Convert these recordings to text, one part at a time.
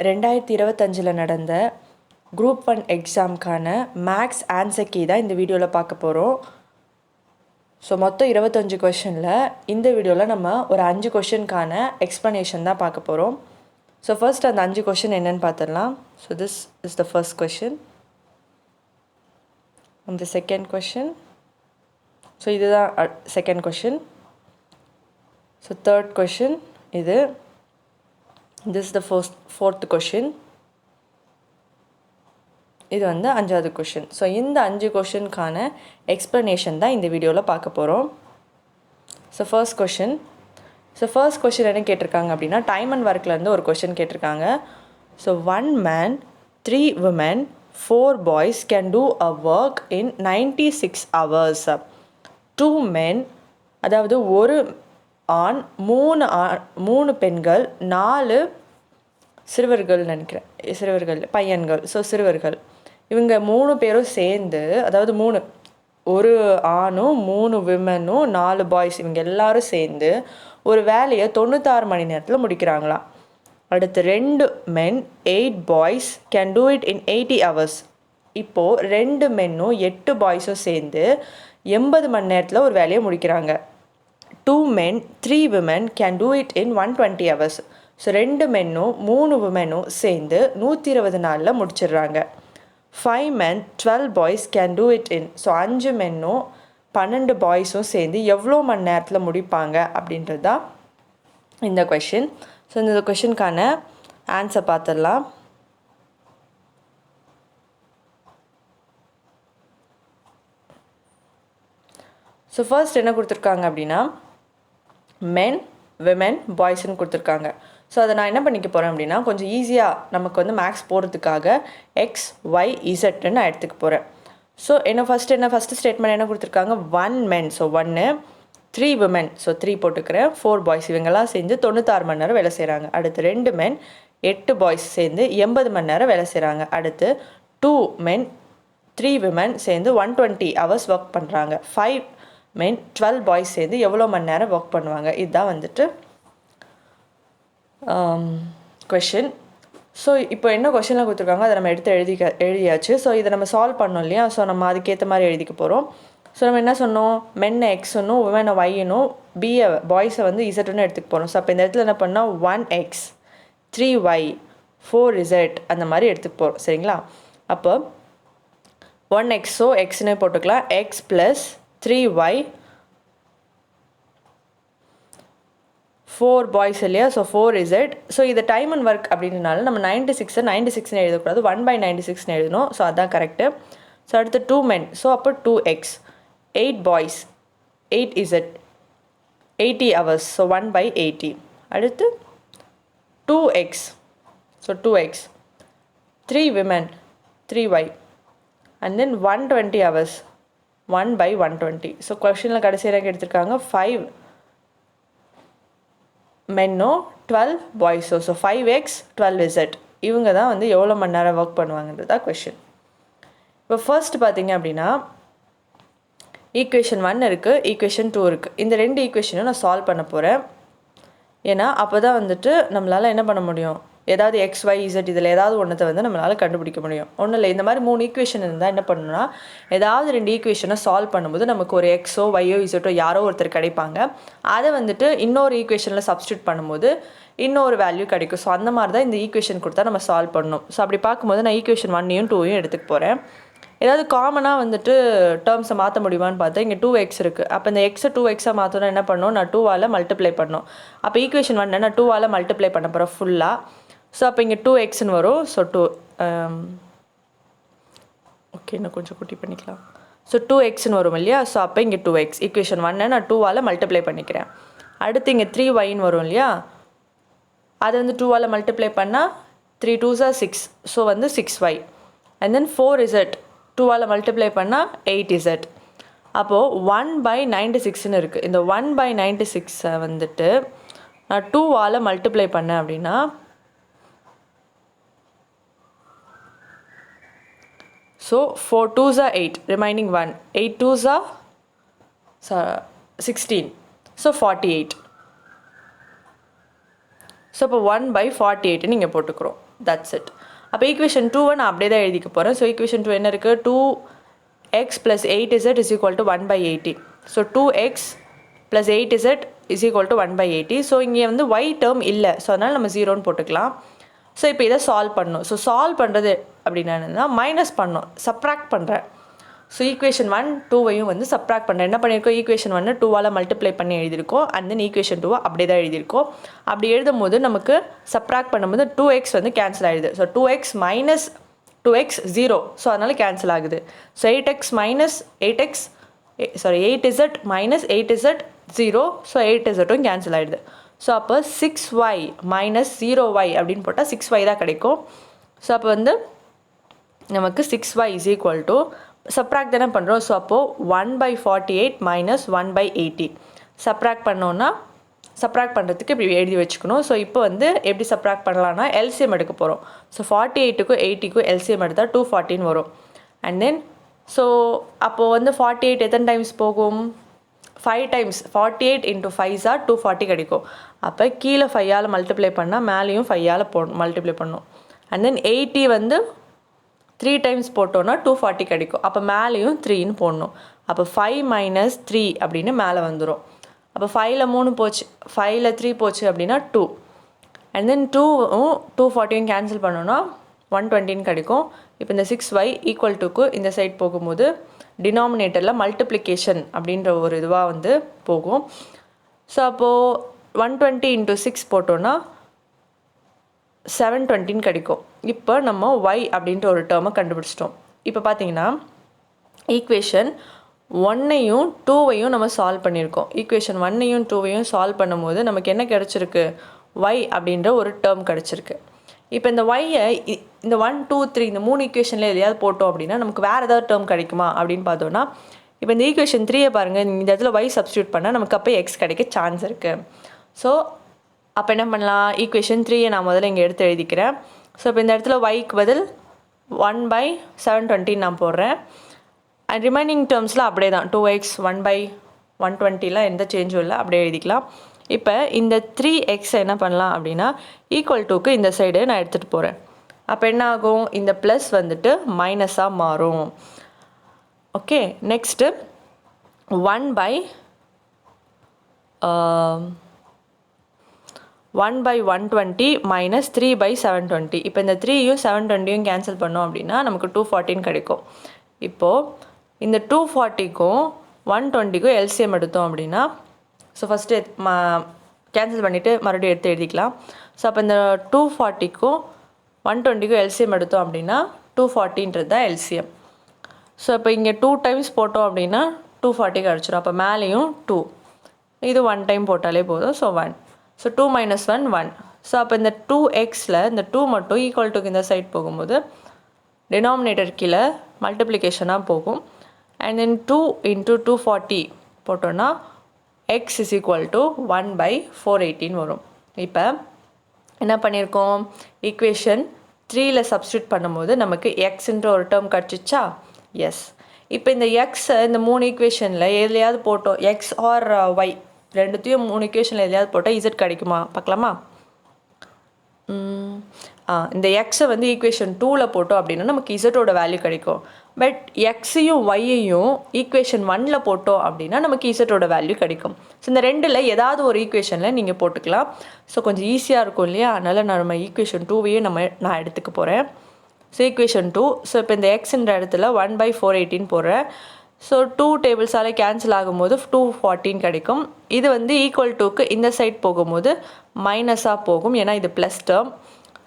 2025 நடந்த group 1 எக்ஸாமுக்கான maths answer key தான் இந்த வீடியோவில் பார்க்க போகிறோம். ஸோ மொத்தம் 25 கொஷனில் இந்த வீடியோவில் நம்ம ஒரு 5 கொஷனுக்கான எக்ஸ்ப்ளனேஷன் தான் பார்க்க போகிறோம். ஸோ ஃபர்ஸ்ட் அந்த 5 கொஷின் என்னென்னு பார்த்துடலாம். So this is the first question and the second question. So இதுதான் second question. So third question இது. This the fourth question. இது வந்து 5வது கொஷின். ஸோ இந்த 5 கொஷினுக்கான எக்ஸ்ப்ளனேஷன் தான் இந்த வீடியோவில் பார்க்க போகிறோம். ஸோ ஃபர்ஸ்ட் கொஷின் என்ன கேட்டிருக்காங்க அப்படின்னா, டைம் அண்ட் ஒர்க்லேருந்து ஒரு கொஷின் கேட்டிருக்காங்க. So 1 man 3 women 4 boys can do a work in 96 hours. 2 men, அதாவது ஒரு ஆண் 3 பெண்கள் 4 சிறுவர்கள் நினைக்கிறேன், பையன்கள். ஸோ சிறுவர்கள் இவங்க 3 பேரும் சேர்ந்து, அதாவது ஒரு ஆணும் 3 விமனும் 4 பாய்ஸ் இவங்க எல்லாரும் சேர்ந்து ஒரு வேலையை 96 மணி நேரத்தில் முடிக்கிறாங்களாம். அடுத்து 2 men 8 boys can do it in 80 hours. இப்போது 2 மென்னும் 8 பாய்ஸும் சேர்ந்து 80 மணி நேரத்தில் ஒரு வேலையை முடிக்கிறாங்க. 2 men 3 women can do it in 120 hours. So 2 மென்னும் 3 விமனும் சேர்ந்து 120 நாளில் முடிச்சிடுறாங்க. 5 men 12 boys can do it in. So 5 மென்னும் 12 பாய்ஸும் சேர்ந்து எவ்வளோ மணி நேரத்தில் முடிப்பாங்க அப்படின்றது தான் இந்த கொஷின். ஸோ இந்த கொஷினுக்கான ஆன்சர் பார்த்துடலாம். ஸோ ஃபர்ஸ்ட் என்ன கொடுத்துருக்காங்க அப்படின்னா, மென் விமென் பாய்ஸ்ன்னு கொடுத்துருக்காங்க. ஸோ அதை நான் என்ன பண்ணிக்க போகிறேன் அப்படின்னா, கொஞ்சம் ஈஸியாக நமக்கு வந்து மேக்ஸ் போகிறதுக்காக எக்ஸ் ஒய் இசட்னு நான் எடுத்துக்க போகிறேன். ஸோ ஃபஸ்ட்டு ஸ்டேட்மெண்ட் என்ன கொடுத்துருக்காங்க, 1 men, ஸோ 1, 3 women, ஸோ 3 போட்டுக்கிறேன், 4 boys இவங்கெல்லாம் சேர்ந்து 96 மணி நேரம் வேலை செய்கிறாங்க. அடுத்து 2 men 8 boys சேர்ந்து 80 மணி நேரம் வேலை செய்கிறாங்க. அடுத்து 2 men 3 women சேர்ந்து 120 hours ஒர்க் பண்ணுறாங்க. 5 men 12 boys சேர்ந்து எவ்வளோ மணி நேரம் ஒர்க் பண்ணுவாங்க. இதுதான் வந்துட்டு கொஷின். ஸோ இப்போ என்ன கொஷினில் கொடுத்துருக்காங்க அதை நம்ம எடுத்து எழுதியாச்சு. ஸோ இதை நம்ம சால்வ் பண்ணோம் இல்லையா. ஸோ நம்ம அதுக்கேற்ற மாதிரி எழுதிக்க போகிறோம். ஸோ நம்ம என்ன சொன்னோம், மென்னை எக்ஸுன்னும் உமனை ஒய்னும் பாய்ஸை வந்து இசட்டுன்னு எடுத்துக்க போகிறோம். ஸோ அப்போ இந்த இடத்துல என்ன பண்ணால் 1x 3y 4z அந்த மாதிரி எடுத்துக்க போகிறோம். சரிங்களா. அப்போ 1xோ எக்ஸ்னே போட்டுக்கலாம், x + 3y 4 பாய்ஸ் இல்லையா. So 4z. ஸோ இது டைம் அண்ட் ஒர்க் அப்படின்றனால நம்ம 96ன்னு எழுதக்கூடாது, 1/96ன்னு எழுதணும். ஸோ அதுதான் கரெக்டு. ஸோ அடுத்து 2 men, ஸோ அப்போ 2x 8 boys 8z 80 hours, so 1/80. அடுத்து 2x, so 2x 3 women 3y and then 120 hours 1/120. So கொஷனில் கடைசி எனக்கு எடுத்திருக்காங்க 5 மென்னோ 12 பாய்ஸோ, ஸோ 5x 12z இவங்க தான் வந்து எவ்வளோ மணி நேரம் ஒர்க் பண்ணுவாங்கன்றது தான் கொஷின். இப்போ ஃபர்ஸ்ட் பார்த்தீங்க அப்படின்னா, ஈக்குவேஷன் 1 இருக்குது, ஈக்குவேஷன் 2 இருக்குது. இந்த 2 ஈக்குவேஷனும் நான் சால்வ் பண்ண போகிறேன். ஏன்னா அப்போ தான் வந்துட்டு நம்மளால் என்ன பண்ண முடியும், ஏதாவது எக்ஸ் ஒய் இசட் இதில் ஏதாவது ஒன்றத்தை வந்து நம்மளால் கண்டுபிடிக்க முடியும். ஒன்றும் இல்லை, இந்த மாதிரி 3 ஈக்குவேஷன் இருந்தால் என்ன பண்ணணும்னா, ஏதாவது 2 ஈக்குவேஷனை சால்வ் பண்ணும்போது நமக்கு ஒரு எக்ஸோ ஒய்யோ இசட்டோ யாரோ ஒருத்தர் கிடைப்பாங்க. அதை வந்துட்டு இன்னொரு ஈக்குவேஷனில் சப்ஸ்டியூட் பண்ணும்போது இன்னொரு வேல்யூ கிடைக்கும். ஸோ அந்த மாதிரி தான் இந்த ஈக்குவேஷன் கொடுத்தா நம்ம சால்வ் பண்ணணும். ஸோ அப்படி பார்க்கும்போது நான் ஈக்குவேஷன் 1யும் 2யும் எடுத்துக்க போகிறேன். ஏதாவது காமனாக வந்துட்டு டேர்ம்ஸை மாற்ற முடியுமான்னு பார்த்தா இங்கே 2x இருக்குது. அப்போ இந்த எக்ஸை 2xாக மாற்றணும் என்ன பண்ணணும், நான் 2ஆல் மல்டிப்ளை பண்ணணும். அப்போ ஈக்குவேஷன் 1 நான் 2ஆல் மல்டிப்ளை பண்ண போகிறேன் ஃபுல்லாக. ஸோ அப்போ இங்கே 2xன்னு வரும். ஸோ 2 ஓகே, இன்னும் கொஞ்சம் குட்டி பண்ணிக்கலாம். ஸோ 2xன்னு வரும் இல்லையா. ஸோ அப்போ இங்கே 2x ஈக்குவேஷன் 1 நான் 2ஆல் மல்டிப்ளை பண்ணிக்கிறேன். அடுத்து இங்கே 3yன்னு வரும் இல்லையா, அதை வந்து 2ஆல் மல்டிப்ளை பண்ணால் 3 2s are 6, ஸோ வந்து 6y. And then 4z 2ஆல் multiply பண்ணால் 8z. அப்போது 1/96ன்னு இருக்குது. இந்த 1/96 வந்துட்டு நான் 2ஆல் மல்டிப்ளை பண்ணேன் அப்படின்னா, so 4 2s are 8, remaining 1, 8 2s are 16, so 48. So இப்போ 1/48 நீங்கள் போட்டுக்கிறோம். That's it. அப்போ ஈக்குவேஷன் 2 நான் அப்படியே தான் எழுதிக்க போகிறேன். ஸோ ஈக்குவேஷன் 2 என்ன இருக்குது? 2x + 8z = 1/80. So 2x + 8z = 1/80. So இங்கே வந்து y டேர்ம் இல்லை, ஸோ அதனால் நம்ம 0ன்னு போட்டுக்கலாம். ஸோ இப்போ இதை சால்வ் பண்ணணும். ஸோ சால்வ் பண்ணுறது அப்படின்னா என்னென்னா மைனஸ் பண்ணணும், சப்ராக்ட் பண்ணுறேன். ஸோ ஈக்குவேஷன் 1 2வையும் வந்து சப்ராக்ட் பண்ணுறேன். என்ன பண்ணியிருக்கோம்? ஈக்குவேஷன் 1 2வால் மல்டிப்ளை பண்ணி எழுதியிருக்கோம். அண்ட் தென் ஈக்குவேஷன் 2 அப்படியே தான் எழுதியிருக்கோம். அப்படி எழுதும் போது நமக்கு சப்ராக்ட் பண்ணும்போது 2x வந்து கேன்சல் ஆகிடுது. So 2x minus 2x 0, so அதனால் கேன்சல் ஆகுது. So 8z minus 8z 0, so 8zம் கேன்சல் ஆகிடுது. ஸோ அப்போ 6y மைனஸ் 0y அப்படின்னு போட்டால் 6y தான் கிடைக்கும். ஸோ அப்போ வந்து நமக்கு 6y = சப்ராக்ட் தானே பண்ணுறோம். ஸோ அப்போது 1/48 மைனஸ் 1/80 சப்ராக்ட் பண்ணோன்னா சப்ராக்ட் பண்ணுறதுக்கு இப்படி எழுதி வச்சுக்கணும். ஸோ இப்போ வந்து எப்படி சப்ராக்ட் பண்ணலான்னா எல்சிஎம் எடுக்க போகிறோம். ஸோ 48க்கும் 80க்கும் எல்சிஎம் எடுத்தால் 214 வரும். அண்ட் தென் ஸோ அப்போது வந்து 48 எத்தனை டைம்ஸ் போகும்? 5 டைம்ஸ். 48 × 5 = 240 கிடைக்கும். அப்போ கீழே 5ஆல் மல்டிப்ளை பண்ணால் மேலேயும் 5ஆல் மல்டிப்ளை பண்ணணும். அண்ட் தென் 80 வந்து 3 டைம்ஸ் போட்டோன்னா 240 கிடைக்கும். அப்போ மேலேயும் 3ன்னு போடணும். அப்போ 5 மைனஸ் 3 அப்படின்னு மேலே வந்துடும். அப்போ 5ல் 3 போச்சு, 5ல் 3 போச்சு அப்படின்னா 2. அண்ட் தென் 2வும் 240யும் கேன்சல் பண்ணோன்னா 120ன்னு கிடைக்கும். இப்போ இந்த 6y = 2க்கு இந்த சைட் போகும்போது டினாமினேட்டரில் மல்டிப்ளிகேஷன் அப்படின்ற ஒரு இதுவாக வந்து போகும். ஸோ அப்போது 120 × 6 போட்டோன்னா 720ன்னு கிடைக்கும். இப்போ நம்ம y அப்படின்ற ஒரு டேர்மை கண்டுபிடிச்சிட்டோம். இப்போ பார்த்தீங்கன்னா ஈக்குவேஷன் 1ஐயும் 2வையும் நம்ம சால்வ் பண்ணியிருக்கோம். ஈக்குவேஷன் 1ஐயும் 2வையும் சால்வ் பண்ணும்போது நமக்கு என்ன கிடச்சிருக்கு? y அப்படின்ற ஒரு டேர்ம் கிடச்சிருக்கு. இப்போ இந்த y-ஐ இந்த 1 2 3 இந்த 3 ஈக்குவேஷனில் எதையாவது போட்டோம் அப்படின்னா நமக்கு வேறு ஏதாவது டேர்ம் கிடைக்குமா அப்படின்னு பார்த்தோன்னா, இப்போ இந்த ஈக்குவேஷன் 3ஐ பாருங்கள், இந்த இடத்துல y சப்ஸ்டியூட் பண்ணால் நமக்கு அப்போ x கிடைக்க சான்ஸ் இருக்குது. ஸோ அப்போ என்ன பண்ணலாம்? ஈக்குவேஷன் 3ஐ நான் முதல்ல இங்கே எடுத்து எழுதிக்கிறேன். ஸோ இப்போ இந்த இடத்துல y-க்கு பதில் 1/720 நான் போடுறேன். அண்ட் ரிமைனிங் டேர்ம்ஸில் அப்படியே தான் 2x 1/120லாம் எந்த சேஞ்சும் இல்லை, அப்படியே எழுதிக்கலாம். இப்போ இந்த 3x என்ன பண்ணலாம் அப்படின்னா = 2க்கு இந்த சைடு நான் எடுத்துகிட்டு போகிறேன். அப்போ என்ன ஆகும்? இந்த ப்ளஸ் வந்துட்டு மைனஸாக மாறும். Okay, next 1/120 minus 3/720. இப்போ இந்த 3யும் 720யும் கேன்சல் பண்ணோம் அப்படின்னா நமக்கு 214 கிடைக்கும். இப்போது இந்த 240க்கும் 120க்கும் எல்சிஎம் எடுத்தோம் அப்படின்னா, ஸோ ஃபஸ்ட்டு கேன்சல் பண்ணிவிட்டு மறுபடியும் எடுத்து எழுதிக்கலாம். ஸோ அப்போ இந்த 240க்கும் 120க்கும் எல்சிஎம் எடுத்தோம் அப்படின்னா 240ன்றது தான் எல்சிஎம். ஸோ இப்போ இங்கே 2 டைம்ஸ் போட்டோம் அப்படின்னா 240 கிடச்சிடும். அப்போ மேலேயும் 2, இது 1 டைம் போட்டாலே போதும். So 1, so 2 - 1 1. ஸோ அப்போ இந்த 2xல் இந்த 2 மட்டும் = 2க்கு இந்த சைட் போகும்போது டினாமினேட்டர் கீழே மல்டிப்ளிகேஷனாக போகும். அண்ட் தென் 2 × 240 போட்டோன்னா x = 1/418 வரும். இப்போ என்ன பண்ணியிருக்கோம்? ஈக்குவேஷன் 3ல் சப்ஸ்டியூட் பண்ணும்போது நமக்கு எக்ஸ்ன்ற ஒரு டேர்ம் கிடச்சிச்சா? எஸ். இப்போ இந்த எக்ஸை இந்த 3 ஈக்குவேஷனில் எதுலையாவது போட்டோம், எக்ஸ் ஆர் ஒய் ரெண்டுத்தையும் 3 ஈக்குவேஷனில் எதுலையாவது போட்டால் இசட் கிடைக்குமா பார்க்கலாமா? இந்த எக்ஸை வந்து ஈக்குவேஷன் 2ல் போட்டோம் அப்படின்னா நமக்கு இசட்டோட வேல்யூ கிடைக்கும். பட் எக்ஸையும் ஒய்யையும் ஈக்குவேஷன் 1ல் போட்டோம் அப்படின்னா நமக்கு இசட்டோட வேல்யூ கிடைக்கும். ஸோ இந்த ரெண்டில் ஏதாவது ஒரு ஈக்குவேஷனில் நீங்கள் போட்டுக்கலாம். ஸோ கொஞ்சம் ஈஸியாக இருக்கும் இல்லையா? அதனால் நம்ம ஈக்குவேஷன் 2வையும் நான் எடுத்துக்க போகிறேன். ஸோ ஈக்குவேஷன் 2, ஸோ இப்போ இந்த எக்ஸ்ன்ற இடத்துல 1/418 போடுறேன். ஸோ 2 டேபிள்ஸால் கேன்சல் ஆகும்போது 214 கிடைக்கும். இது வந்து = 2க்கு இந்த சைட் போகும்போது மைனஸாக போகும், ஏன்னா இது ப்ளஸ் டேர்ம்.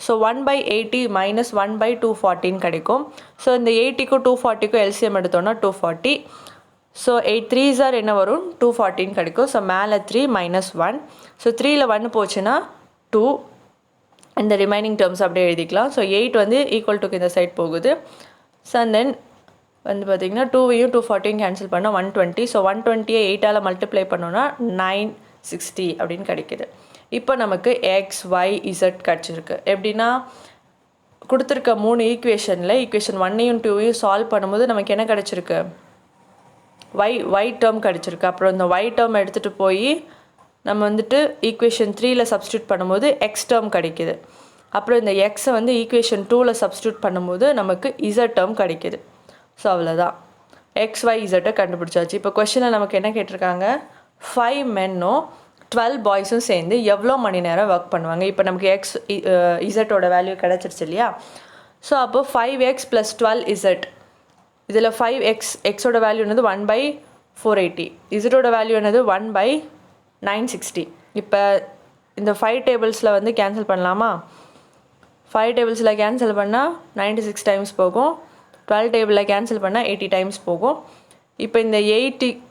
ஸோ 1/80 மைனஸ் 1/214 கிடைக்கும். ஸோ இந்த 80க்கும் 240க்கும் எல்சிஎம் எடுத்தோன்னா 240. ஸோ 8 3s are என்ன வரும்? 214 கிடைக்கும். ஸோ மேலே 3 - 1. ஸோ 3ல் 1 போச்சுன்னா 2. இந்த ரிமைனிங் டேர்ம்ஸ் அப்படியே எழுதிக்கலாம். ஸோ 8 வந்து = 2க்கு இந்த சைட் போகுது. ஸோ அண்ட் தென் வந்து பார்த்திங்கன்னா 2வையும் 240யும் கேன்சல் பண்ணால் 120. ஸோ 120ஐ 8ஆல் மல்டிப்ளை பண்ணோன்னா 960 அப்படின்னு கிடைக்கிது. இப்போ நமக்கு எக்ஸ் ஒய் இசட் கிடச்சிருக்கு. எப்படின்னா கொடுத்துருக்க 3 ஈக்குவேஷனில் ஈக்குவேஷன் 1ஐயும் 2வையும் சால்வ் பண்ணும்போது நமக்கு என்ன கிடச்சிருக்கு? ஒய் டேர்ம் கிடச்சிருக்கு. அப்புறம் இந்த ஒய் டேர்ம் எடுத்துகிட்டு போய் நம்ம வந்துட்டு ஈக்குவேஷன் 3ல சப்ஸ்டியூட் பண்ணும்போது எக்ஸ் டேர்ம் கிடைக்கிது. அப்புறம் இந்த எக்ஸை வந்து ஈக்குவேஷன் 2ல சப்ஸ்டியூட் பண்ணும்போது நமக்கு இசட் டேர்ம் கிடைக்கிது. ஸோ அவ்வளோதான், எக்ஸ் ஒய் இசட்டை கண்டுபிடிச்சாச்சு. இப்போ கொஷனில் நமக்கு என்ன கேட்டிருக்காங்க, 5 மென்னும் 12 பாய்ஸும் சேர்ந்து எவ்வளோ மணி நேரம் ஒர்க் பண்ணுவாங்க. இப்போ நமக்கு எக்ஸ் இசட்டோட வேல்யூ கிடச்சிருச்சு இல்லையா. ஸோ அப்போ 5x + 12z, இதில் 5x எக்ஸோட வேல்யூ என்னது 1/480, இசட்டோட வேல்யூ என்னது 1/960. இப்போ இந்த 5 டேபிள்ஸில் வந்து கேன்சல் பண்ணலாமா? 5 டேபிள்ஸில் கேன்சல் பண்ணால் 96 டைம்ஸ் போகும், 12 டேபிளில் கேன்சல் பண்ணால் 80 டைம்ஸ் போகும். இப்போ இந்த 80க்கும்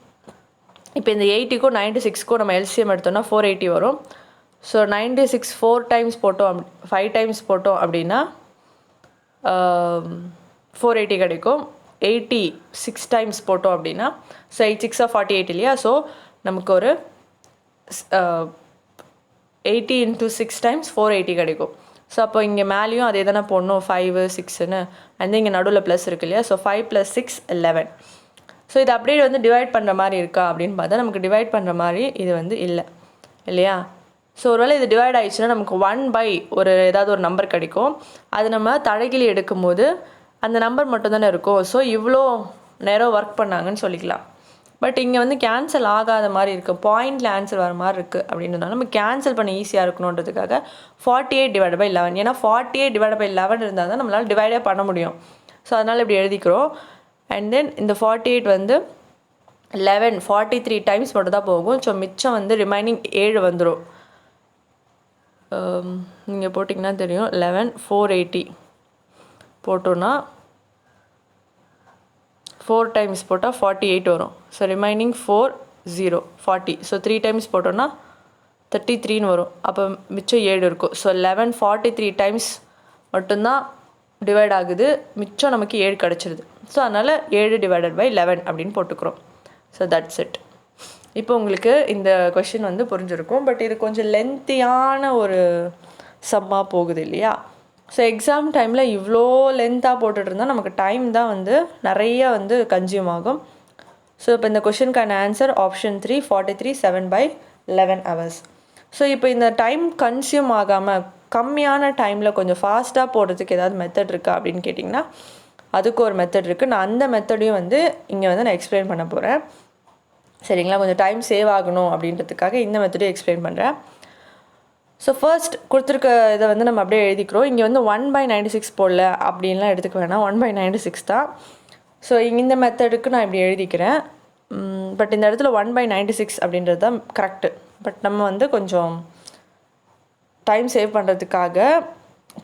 96க்கும் நம்ம எல்சிஎம் எடுத்தோம்னா 480 வரும். ஸோ 96 4 டைம்ஸ் போட்டோம், 5 டைம்ஸ் போட்டோம் அப்படின்னா 480 கிடைக்கும். 80 6 டைம்ஸ் போட்டோம் அப்படின்னா, ஸோ 8 6 48 இல்லையா. ஸோ நமக்கு ஒரு 80 × 6 டைம்ஸ் 480 கிடைக்கும். ஸோ அப்போ இங்கே மேலேயும் அதே தானே போடணும், 5 6ன்னு, அண்ட் இங்கே நடுவில் ப்ளஸ் இருக்கு இல்லையா. ஸோ 5 + 6 11. ஸோ இது அப்படியே வந்து டிவைட் பண்ணுற மாதிரி இருக்கா அப்படின்னு பார்த்தா நமக்கு டிவைட் பண்ணுற மாதிரி இது வந்து இல்லை இல்லையா. ஸோ ஒருவேளை இது டிவைட் ஆகிடுச்சுன்னா நமக்கு 1/, ஒரு ஏதாவது ஒரு நம்பர் கிடைக்கும். அது நம்ம தலைகீழி எடுக்கும்போது அந்த நம்பர் மட்டும் தானே இருக்கும். ஸோ இவ்வளோ நேரம் ஒர்க் பண்ணாங்கன்னு சொல்லிக்கலாம். பட் இங்கே வந்து கேன்சல் ஆகாத மாதிரி இருக்குது, பாயிண்டில் ஆன்சர் வர மாதிரி இருக்குது. அப்படின்றதுனால நம்ம கேன்சல் பண்ண ஈஸியாக இருக்கணுன்றதுக்காக 48/11, ஏன்னா 48/11 இருந்தால் தான் நம்மளால் டிவைடே பண்ண முடியும். ஸோ அதனால் இப்படி எழுதிக்கிறோம். அண்ட் தென் இந்த 48 வந்து 11 43 டைம்ஸ் மட்டும் தான் போகும். ஸோ மிச்சம் வந்து ரிமைனிங் 7 வந்துடும். நீங்கள் போட்டிங்கன்னா தெரியும், 11 480 போட்டோன்னா 4 டைம்ஸ் போட்டால் 48 வரும். So remaining 4 0 40. ஸோ 3 டைம்ஸ் போட்டோன்னா 33ன்னு வரும். அப்போ மிச்சம் 7 இருக்கும். ஸோ 11 43 டைம்ஸ் மட்டும்தான் டிவைட் ஆகுது, மிச்சம் நமக்கு 7 கிடச்சிருது. ஸோ அதனால் 7/11 அப்படின்னு போட்டுக்கிறோம். So that's it. இப்போ உங்களுக்கு இந்த கொஷின் வந்து புரிஞ்சிருக்கும். பட் இது கொஞ்சம் லென்த்தியான ஒரு சம்மாக போகுது இல்லையா. ஸோ எக்ஸாம் டைமில் இவ்வளோ லென்த்தாக போட்டுட்டு இருந்தால் நமக்கு டைம் தான் வந்து நிறைய வந்து கன்சியூம் ஆகும். ஸோ இப்போ இந்த கொஷினுக்கான ஆன்சர் ஆப்ஷன் 3 43 7/11 hours. ஸோ இப்போ இந்த டைம் கன்சியூம் ஆகாமல் கம்மியான டைமில் கொஞ்சம் ஃபாஸ்ட்டாக போடுறதுக்கு ஏதாவது மெத்தட் இருக்கா அப்படின்னு கேட்டிங்கன்னா அதுக்கு ஒரு மெத்தட் இருக்குது. நான் அந்த மெத்தடையும் வந்து இங்கே வந்து நான் எக்ஸ்பிளைன் பண்ண போகிறேன். சரிங்களா, கொஞ்சம் டைம் சேவ் ஆகணும் அப்படின்றதுக்காக இந்த மெத்தடையும் எக்ஸ்பிளைன் பண்ணுறேன். ஸோ ஃபர்ஸ்ட் கொடுத்துருக்க இதை வந்து நம்ம அப்படியே எழுதிக்கிறோம். இங்கே வந்து 1/96 போடல அப்படின்லாம் எடுத்துக்க வேணாம், 1/96 தான். ஸோ இந்த மெத்தடுக்கு நான் இப்படி எழுதிக்கிறேன். பட் இந்த இடத்துல 1/96 அப்படின்றது தான் கரெக்டு. பட் நம்ம வந்து கொஞ்சம் டைம் சேவ் பண்ணுறதுக்காக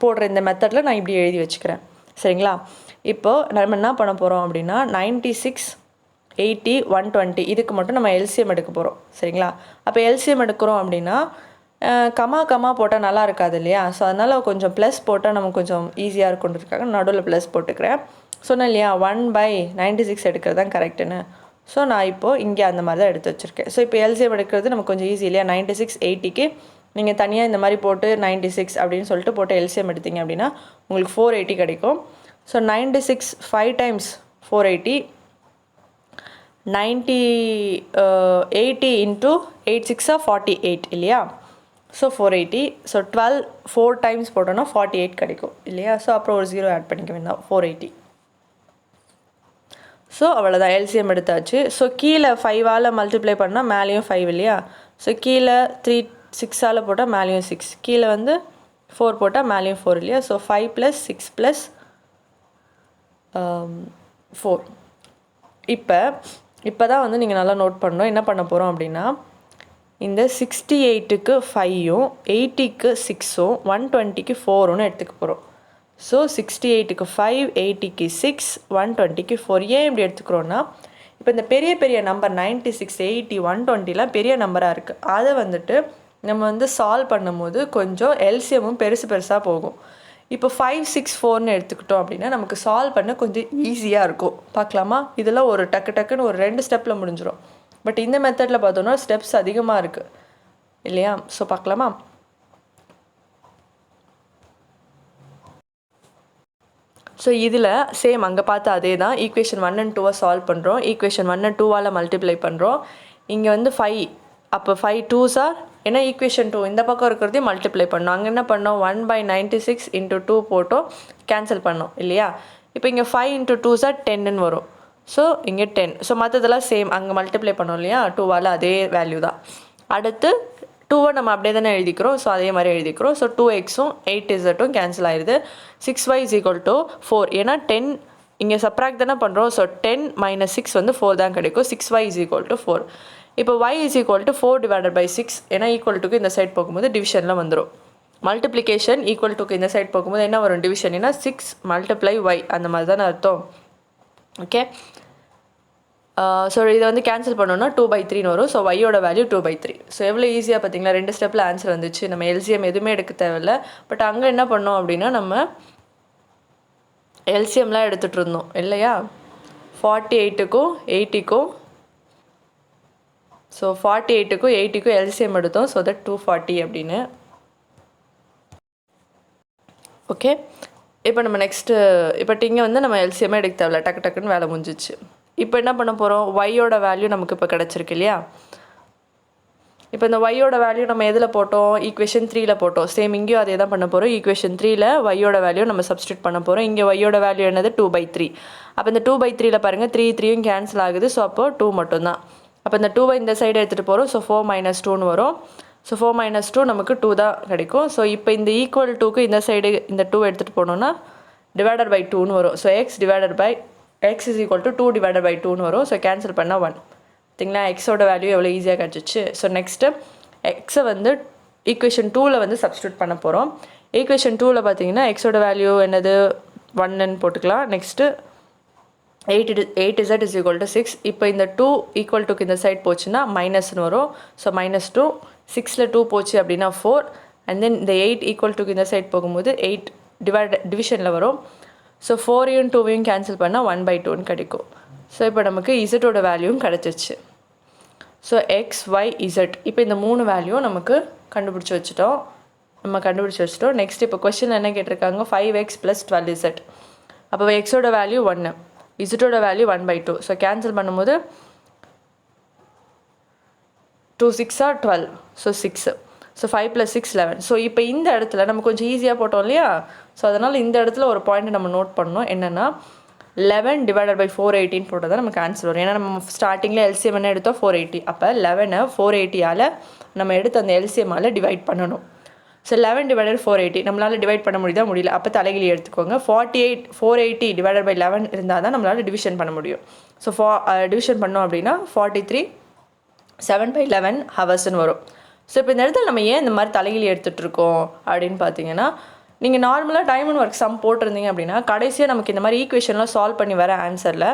போடுற இந்த மெத்தடில் நான் இப்படி எழுதி வச்சுக்கிறேன். சரிங்களா, இப்போது நம்ம என்ன பண்ண போகிறோம் அப்படின்னா 96 80 120 இதுக்கு மட்டும் நம்ம எல்சிஎம் எடுக்க போகிறோம். சரிங்களா, அப்போ எல்சிஎம் எடுக்கிறோம் அப்படின்னா கமா போட்டால் நல்லா இருக்காது இல்லையா. ஸோ அதனால் கொஞ்சம் ப்ளஸ் போட்டால் நமக்கு கொஞ்சம் ஈஸியாக இருக்குன்றதுக்காக நடுவில் ப்ளஸ் போட்டுக்கிறேன். சொன்னேன் இல்லையா 1/96 எடுக்கிறது தான் கரெக்டுன்னு. ஸோ நான் இப்போது இங்கே அந்த மாதிரி தான் எடுத்து வச்சுருக்கேன். ஸோ இப்போ எல்சிஎம் எடுக்கிறது நமக்கு கொஞ்சம் ஈஸி இல்லையா. 96 80க்கு நீங்கள் தனியாக இந்த மாதிரி போட்டு 96 அப்படின்னு சொல்லிட்டு போட்டு எல்சிஎம் எடுத்தீங்க அப்படின்னா உங்களுக்கு 480 கிடைக்கும். ஸோ 96 5 டைம்ஸ் 480 80 × 8 6 48 இல்லையா. ஸோ 480. ஸோ 12 4 டைம்ஸ் போட்டோன்னா 48 கிடைக்கும் இல்லையா. ஸோ அப்புறம் ஒரு 0 ஆட் பண்ணிக்க வேண்டாம், 480. ஸோ அவ்வளோதான், எல்சிஎம் எடுத்தாச்சு. ஸோ கீழே 5ஆல் மல்டிப்ளை பண்ணால் மேலேயும் 5 இல்லையா. ஸோ கீழே 3 6ஆல் போட்டால் மேலேயும் 6, கீழே வந்து 4 போட்டால் மேலேயும் 4 இல்லையா. ஸோ 5 + 6 + 4. இப்போ தான் வந்து நீங்கள் நல்லா நோட் பண்ணணும். என்ன பண்ண போகிறோம் அப்படின்னா இந்த 68க்கு 5ம் 80க்கு 6ம் 120க்கு 4ன்னு எடுத்துக்க போகிறோம். ஸோ 68க்கு 5 80க்கு 6 120க்கு 4. ஏன் இப்படி எடுத்துக்கிறோன்னா இப்போ இந்த பெரிய பெரிய நம்பர் 96 80 120லாம் பெரிய நம்பராக இருக்குது. அதை வந்துட்டு நம்ம வந்து சால்வ் பண்ணும்போது கொஞ்சம் எல்சிஎம்மும் பெருசாக போகும். இப்போ 5 6 4ன்னு எடுத்துக்கிட்டோம் அப்படின்னா நமக்கு சால்வ் பண்ண கொஞ்சம் ஈஸியாக இருக்கும். பார்க்கலாமா, இதெல்லாம் ஒரு டக்குன்னு ஒரு 2 ஸ்டெப்பில் முடிஞ்சிடும். பட் இந்த மெத்தடில் பார்த்தோன்னா ஸ்டெப்ஸ் அதிகமாக இருக்குது இல்லையா. ஸோ பார்க்கலாமா. ஸோ இதில் சேம் அங்கே பார்த்து அதே தான் ஈக்குவேஷன் 1 and 2 சால்வ் பண்ணுறோம். ஈக்குவேஷன் 1 and 2ஆல் மல்டிப்ளை பண்ணுறோம். இங்கே வந்து 5 அப்போ 5 2s ஆர் ஏன்னா ஈக்குவேஷன் 2 இந்த பக்கம் இருக்கிறதையும் மல்டிப்ளை பண்ணோம். அங்கே என்ன பண்ணோம் 1/96 × 2 போட்டோம், கேன்சல் பண்ணோம் இல்லையா. இப்போ இங்கே 5 × 2s ஆர் 10ன்னு வரும். ஸோ இங்கே 10. ஸோ மற்றதெல்லாம் சேம், அங்கே மல்டிப்ளை பண்ணோம் இல்லையா 2வால், அதே வேல்யூ தான். அடுத்து 2வை நம்ம அப்படியே தானே எழுதிக்கிறோம். ஸோ அதே மாதிரி எழுதிக்கிறோம். ஸோ 2xம் 8zம் கேன்சல் ஆயிடுது. 6y = 4. ஏன்னா 10 இங்கே சப்ராக்ட் தானே பண்ணுறோம். ஸோ 10 - 6 வந்து 4 தான் கிடைக்கும். 6y = 4. இப்போ y = 4/6. ஏன்னா ஈக்குவல் டுக்கு இந்த சைட் போகும்போது டிவிஷனில் வந்துடும். மல்டிப்ளிகேஷன் ஈக்குவல் டுக்கு இந்த சைட் போகும்போது என்ன வரும் டிவிஷன், ஏன்னா 6 × y அந்த மாதிரி தானே அர்த்தம். ஓகே, ஸோ இதை வந்து கேன்சல் பண்ணோன்னா 2/3 வரும். ஸோ ஒய்யோட வேல்யூ 2/3. ஸோ எவ்வளோ ஈஸியாக பார்த்தீங்களா, 2 ஸ்டெப்பில் ஆன்சர் வந்துச்சு. நம்ம எல்சிஎம் எதுவுமே எடுக்க தேவையில்லை. பட் அங்கே என்ன பண்ணோம் அப்படின்னா நம்ம எல்சிஎம்லாம் எடுத்துகிட்டு இருந்தோம் இல்லையா. 48க்கும் 80க்கும், ஸோ 48க்கும் 80க்கும் எல்சிஎம் எடுத்தோம். ஸோ தட் 240 அப்படின்னு. ஓகே, இப்போ நம்ம நெக்ஸ்ட்டு இப்போ இங்கே வந்து நம்ம எல்சிஎம்மே எடுக்க தேவையில்ல, டக்கு டக்குன்னு வேலை முடிஞ்சிச்சு. இப்போ என்ன பண்ண போகிறோம், ஒய்யோட வேல்யூ நமக்கு இப்போ கிடச்சிருக்கு இல்லையா. இப்போ இந்த ஒய்யோட வேல்யூ நம்ம எதில் போட்டோம், ஈக்குவேஷன் 3ல் போட்டோம். சேம் இங்கேயும் அதே தான் பண்ண போகிறோம். ஈக்குவேஷன் 3ல் ஒய்யோட வேல்யூ நம்ம சப்ஸ்டியூட் பண்ண போகிறோம். இங்கே ஒய்யோட வேல்யூ என்னது 2/3. அப்போ இந்த 2/3ல் பாருங்கள் 3 3யும் கேன்சல் ஆகுது. ஸோ அப்போ 2 மட்டும்தான். அப்போ இந்த 2வை இந்த சைடு எடுத்துகிட்டு போகிறோம். ஸோ 4 - 2ன்னு வரும். ஸோ 4 - 2 நமக்கு 2 தான் கிடைக்கும். ஸோ இப்போ இந்த ஈக்குவல் டூக்கு இந்த சைடு இந்த 2 எடுத்துகிட்டு போனோன்னா /2ன்னு வரும். ஸோ x = 2/2ன்னு வரும். ஸோ கேன்சல் பண்ணால் 1. பார்த்தீங்களா, எக்ஸோட வேல்யூ எவ்வளோ ஈஸியாக கிடச்சிச்சு. ஸோ நெக்ஸ்ட்டு எக்ஸை வந்து ஈக்குவேஷன் 2ல் வந்து சப்ஸ்டியூட் பண்ண போகிறோம். ஈக்குவேஷன் 2ல் பார்த்தீங்கன்னா எக்ஸோட வேல்யூ என்னது 1ன்னு போட்டுக்கலாம். Next 8z = 6. இப்போ இந்த 2 ஈக்குவல் டுக்கு இந்த சைட் போச்சுன்னா மைனஸ்ன்னு வரும். ஸோ -2, 6ல் 2 போச்சு அப்படின்னா 4. அண்ட் தென் இந்த 8 ஈக்குவல் டுக்கு இந்த சைட் போகும்போது 8 டிவிஷனில் வரும். ஸோ 4யும் 2வையும் கேன்சல் பண்ணால் 1/2ன்னு கிடைக்கும். ஸோ இப்போ நமக்கு இசட்டோட வேல்யூவும் கிடச்சிச்சு. ஸோ x, y, z இப்போ இந்த 3 வேல்யூவும் நமக்கு கண்டுபிடிச்சி வச்சுட்டோம். நெக்ஸ்ட் இப்போ கொஸ்டின் என்ன கேட்டிருக்காங்க, 5x + 12z. அப்போ எக்ஸோட வேல்யூ 1, இசட்டோட வேல்யூ 1/2. ஸோ கேன்சல் பண்ணும்போது 2 6 are 12. ஸோ 6. ஸோ 5 + 6 11. ஸோ இப்போ இந்த இடத்துல நம்ம கொஞ்சம் ஈஸியாக போட்டோம் இல்லையா. ஸோ அதனால் இந்த இடத்துல ஒரு பாயிண்ட் நம்ம நோட் பண்ணணும். என்னென்னா 11/418 போட்டால் தான் நமக்கு ஆன்சர் வரும். ஏன்னா நம்ம ஸ்டார்டிங்கில் எல்சிஎம் என்ன எடுத்தோம் 480. அப்போ 11 480ஆல் நம்ம எடுத்து அந்த எல்சிஎம்மால் டிவைட் பண்ணணும். ஸோ 11/480 நம்மளால் டிவைட் பண்ண முடியல. அப்போ தலைகிலி எடுத்துக்கோங்க. 480 / 11 இருந்தால் தான் நம்மளால் டிவிஷன் பண்ண முடியும். ஸோ டிவிஷன் பண்ணோம் அப்படின்னா 43 7/11 ஹவர்ஸ்ன்னு வரும். ஸோ இப்போ இந்த இடத்துல நம்ம ஏன் இந்த மாதிரி தலைகிலி எடுத்துகிட்டு இருக்கோம் அப்படின்னு பார்த்தீங்கன்னா, நீங்கள் நார்மலாக டைம் அண்ட் ஒர்க் சம் போட்டிருந்தீங்க அப்படின்னா கடைசியாக நமக்கு இந்த மாதிரி ஈக்குவேஷன்லாம் சால்வ் பண்ணி வர ஆன்சரில்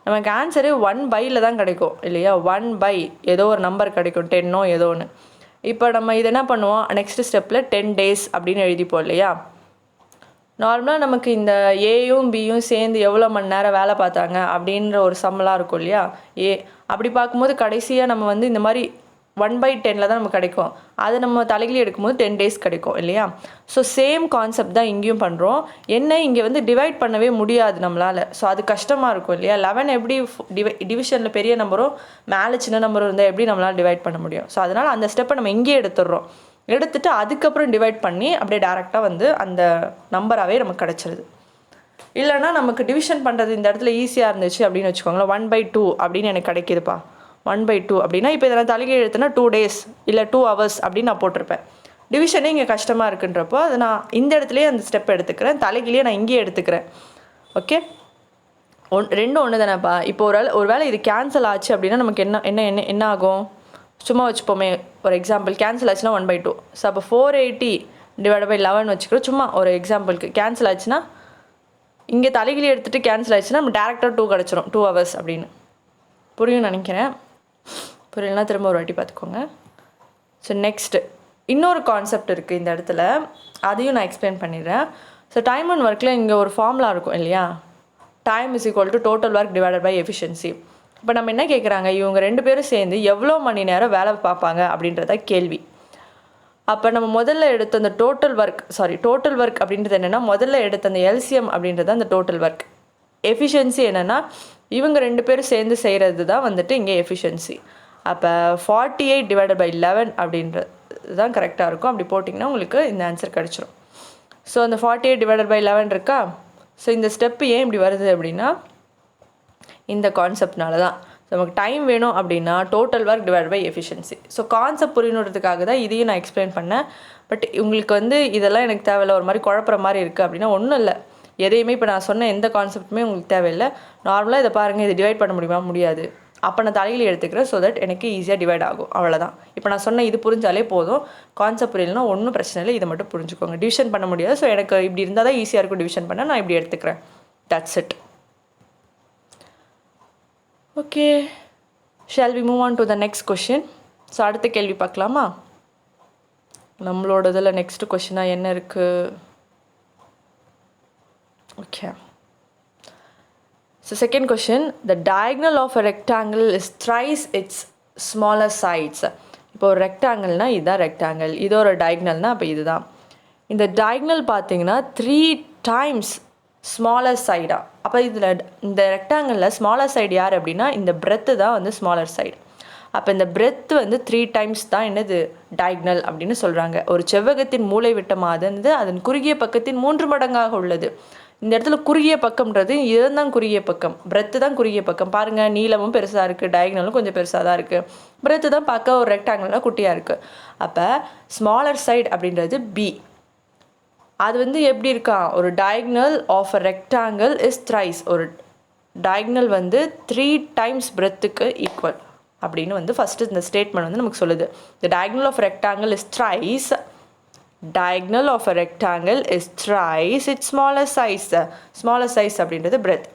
நமக்கு ஆன்சரு 1/ல தான் கிடைக்கும் இல்லையா. 1/, ஏதோ ஒரு நம்பர் கிடைக்கும், 10ஓ ஏதோ ஒன்று. இப்போ நம்ம இது என்ன பண்ணுவோம், நெக்ஸ்ட் ஸ்டெப்பில் 10 days அப்படின்னு எழுதிப்போம் இல்லையா. நார்மலாக நமக்கு இந்த ஏயும் பியும் சேர்ந்து எவ்வளோ மணி நேரம் வேலை பார்த்தாங்க அப்படின்ற ஒரு சம்மெலாம் இருக்கும் இல்லையா. அப்படி பார்க்கும்போது கடைசியாக நம்ம வந்து இந்த மாதிரி 1/10ல் தான் நமக்கு கிடைக்கும். அது நம்ம தலைகிலி எடுக்கும்போது 10 days கிடைக்கும் இல்லையா. ஸோ சேம் கான்செப்ட் தான் இங்கேயும் பண்ணுறோம். என்ன இங்கே வந்து டிவைட் பண்ணவே முடியாது நம்மளால். ஸோ அது கஷ்டமாக இருக்கும் இல்லையா. 11 எப்படி டிவிஷனில் பெரிய நம்பரும் மேலே சின்ன நம்பரும் இருந்தால் எப்படி நம்மளால் டிவைட் பண்ண முடியும். ஸோ அதனால் அந்த ஸ்டெப்பை நம்ம இங்கேயே எடுத்துட்டு அதுக்கப்புறம் டிவைட் பண்ணி அப்படியே டேரெக்டாக வந்து அந்த நம்பராகவே நமக்கு கிடச்சிருது. இல்லைனா நமக்கு டிவிஷன் பண்ணுறது இந்த இடத்துல ஈஸியாக இருந்துச்சு அப்படின்னு வச்சுக்கோங்களேன். 1/2 அப்படின்னு எனக்கு கிடைக்கிதுப்பா. 1/2 அப்படின்னா இப்போ இதெல்லாம் தலைகீழ் எழுத்துனா 2 days இல்லை 2 hours அப்படின்னு நான் போட்டிருப்பேன். டிவிஷனே இங்கே கஷ்டமாக இருக்குன்றப்போ அது நான் இந்த இடத்துலையே அந்த ஸ்டெப் எடுத்துக்கிறேன். தலைகீழே நான் இங்கேயே எடுத்துக்கிறேன். ஓகே, ரெண்டும் ஒன்று தானேப்பா. இப்போ ஒரு வேளை இது கேன்சல் ஆச்சு அப்படின்னா நமக்கு என்ன ஆகும், சும்மா வச்சுப்போமே ஒரு எக்ஸாம்பிள். கேன்சல் ஆச்சுன்னா 1/2. ஸோ அப்போ 480 / 11 வச்சுக்கிறோம். சும்மா ஒரு எக்ஸாம்பிளுக்கு கேன்சல் ஆச்சுன்னா இங்கே தலைகீழி எடுத்துகிட்டு கேன்சல் ஆச்சுன்னா நம்ம டேரெக்டாக 2 கிடச்சிரும், 2 hours அப்படின்னு. புரியும் நினைக்கிறேன். புரியலனா திரும்ப ஒரு வாட்டி பார்த்துக்கோங்க. ஸோ நெக்ஸ்ட்டு இன்னொரு கான்செப்ட் இருக்குது இந்த இடத்துல, அதையும் நான் எக்ஸ்பிளைன் பண்ணிடுறேன். ஸோ டைம் அண்ட் ஒர்க்கில் இங்கே ஒரு ஃபார்முலா இருக்கும் இல்லையா. Time = total work / efficiency. இப்போ நம்ம என்ன கேட்குறாங்க, இவங்க 2 பேரும் சேர்ந்து எவ்வளோ மணி நேரம் வேலை பார்ப்பாங்க அப்படின்றத கேள்வி. அப்போ நம்ம முதல்ல எடுத்த அந்த டோட்டல் ஒர்க் அப்படின்றது என்னென்னா, முதல்ல எடுத்த அந்த எல்சிஎம் அப்படின்றது அந்த டோட்டல் ஒர்க். எஃபிஷியன்சி என்னென்னா இவங்க 2 பேரும் சேர்ந்து செய்கிறது தான் வந்துட்டு இங்கே எஃபிஷியன்சி. அப்போ 48/11 அப்படின்றது தான் கரெக்டாக இருக்கும். அப்படி போட்டிங்கன்னா உங்களுக்கு இந்த ஆன்சர் கிடச்சிரும். ஸோ அந்த 48/11 இருக்கா. ஸோ இந்த ஸ்டெப்பு ஏன் இப்படி வருது அப்படின்னா இந்த கான்செப்ட்னால தான். நமக்கு டைம் வேணும் அப்படின்னா total work divide by efficiency. So concept புரியணுன்றதுக்காக தான் இதையும் நான் எக்ஸ்பிளைன் பண்ணேன். பட் உங்களுக்கு வந்து இதெல்லாம் எனக்கு தேவையில்லை, ஒரு மாதிரி குழப்புற மாதிரி இருக்குது அப்படின்னா ஒன்றும் இல்லை. எதையுமே இப்போ நான் சொன்ன எந்த கான்செப்ட்டுமே உங்களுக்கு தேவையில்லை. நார்மலாக இதை பாருங்கள், இதை டிவைட் பண்ண முடியுமா? முடியாது. அப்போ நான் தலையில் எடுத்துக்கிறேன், ஸோ தட் எனக்கு ஈஸியாக டிவைட் ஆகும். அவ்வளோதான். இப்போ நான் சொன்ன இது புரிஞ்சாலே போதும். கான்செப்ட் புரியலனா ஒன்றும் பிரச்சனை இல்லை, இதை மட்டும் புரிஞ்சுக்கோங்க. டிவிஷன் பண்ண முடியாது, ஸோ எனக்கு இப்படி இருந்தால் தான் ஈஸியாக இருக்கும் டிவிஷன் பண்ண, நான் இப்படி எடுத்துக்கிறேன். That's it. Okay, shall we move on to the next question. So அடுத்த கேள்வி பார்க்கலாமா? நம்மளோட இதில் நெக்ஸ்ட் கொஷினாக என்ன இருக்குது? Okay, so second question, the diagonal of a rectangle is thrice its smaller sides. இப்போ ஒரு ரெக்டாங்கிள்னா இதுதான் ரெக்டாங்கிள், இது ஒரு டயக்னல்னா அப்போ இதுதான். இந்த டயக்னல் பார்த்தீங்கன்னா 3 times ஸ்மாலர் சைடா. அப்போ இதில் இந்த ரெக்டாங்கிளில் ஸ்மாலர் சைடு யார் அப்படின்னா இந்த பிரெத்து தான் வந்து ஸ்மாலர் சைடு. அப்போ இந்த பிரெத்து வந்து 3 times தான் என்னது டயக்னல் அப்படின்னு சொல்கிறாங்க. ஒரு செவ்வகத்தின் மூலை விட்டமானது அதன் குறுகிய பக்கத்தின் 3 மடங்காக உள்ளது. இந்த இடத்துல குறுகிய பக்கம்ன்றது இதுதான் தான் குறுகிய பக்கம், பிரெத்து தான் குறுகிய பக்கம். பாருங்கள், நீளமும் பெருசாக இருக்குது, டயக்னலும் கொஞ்சம் பெருசாக தான் இருக்குது. பிரெத்து தான் பார்க்க ஒரு ரெக்டாங்கிளாக குட்டியாக இருக்குது. அப்போ ஸ்மாலர் சைடு அப்படின்றது பி. அது வந்து எப்படி இருக்கா, ஒரு diagonal of a rectangle is thrice. ஒரு டயக்னல் வந்து 3 times பிரெத்துக்கு ஈக்குவல் அப்படின்னு வந்து ஃபஸ்ட்டு இந்த ஸ்டேட்மெண்ட் வந்து நமக்கு சொல்லுது. The diagonal of rectangle is thrice. Diagonal of a rectangle is thrice its smaller size. Smaller size அப்படின்றது breadth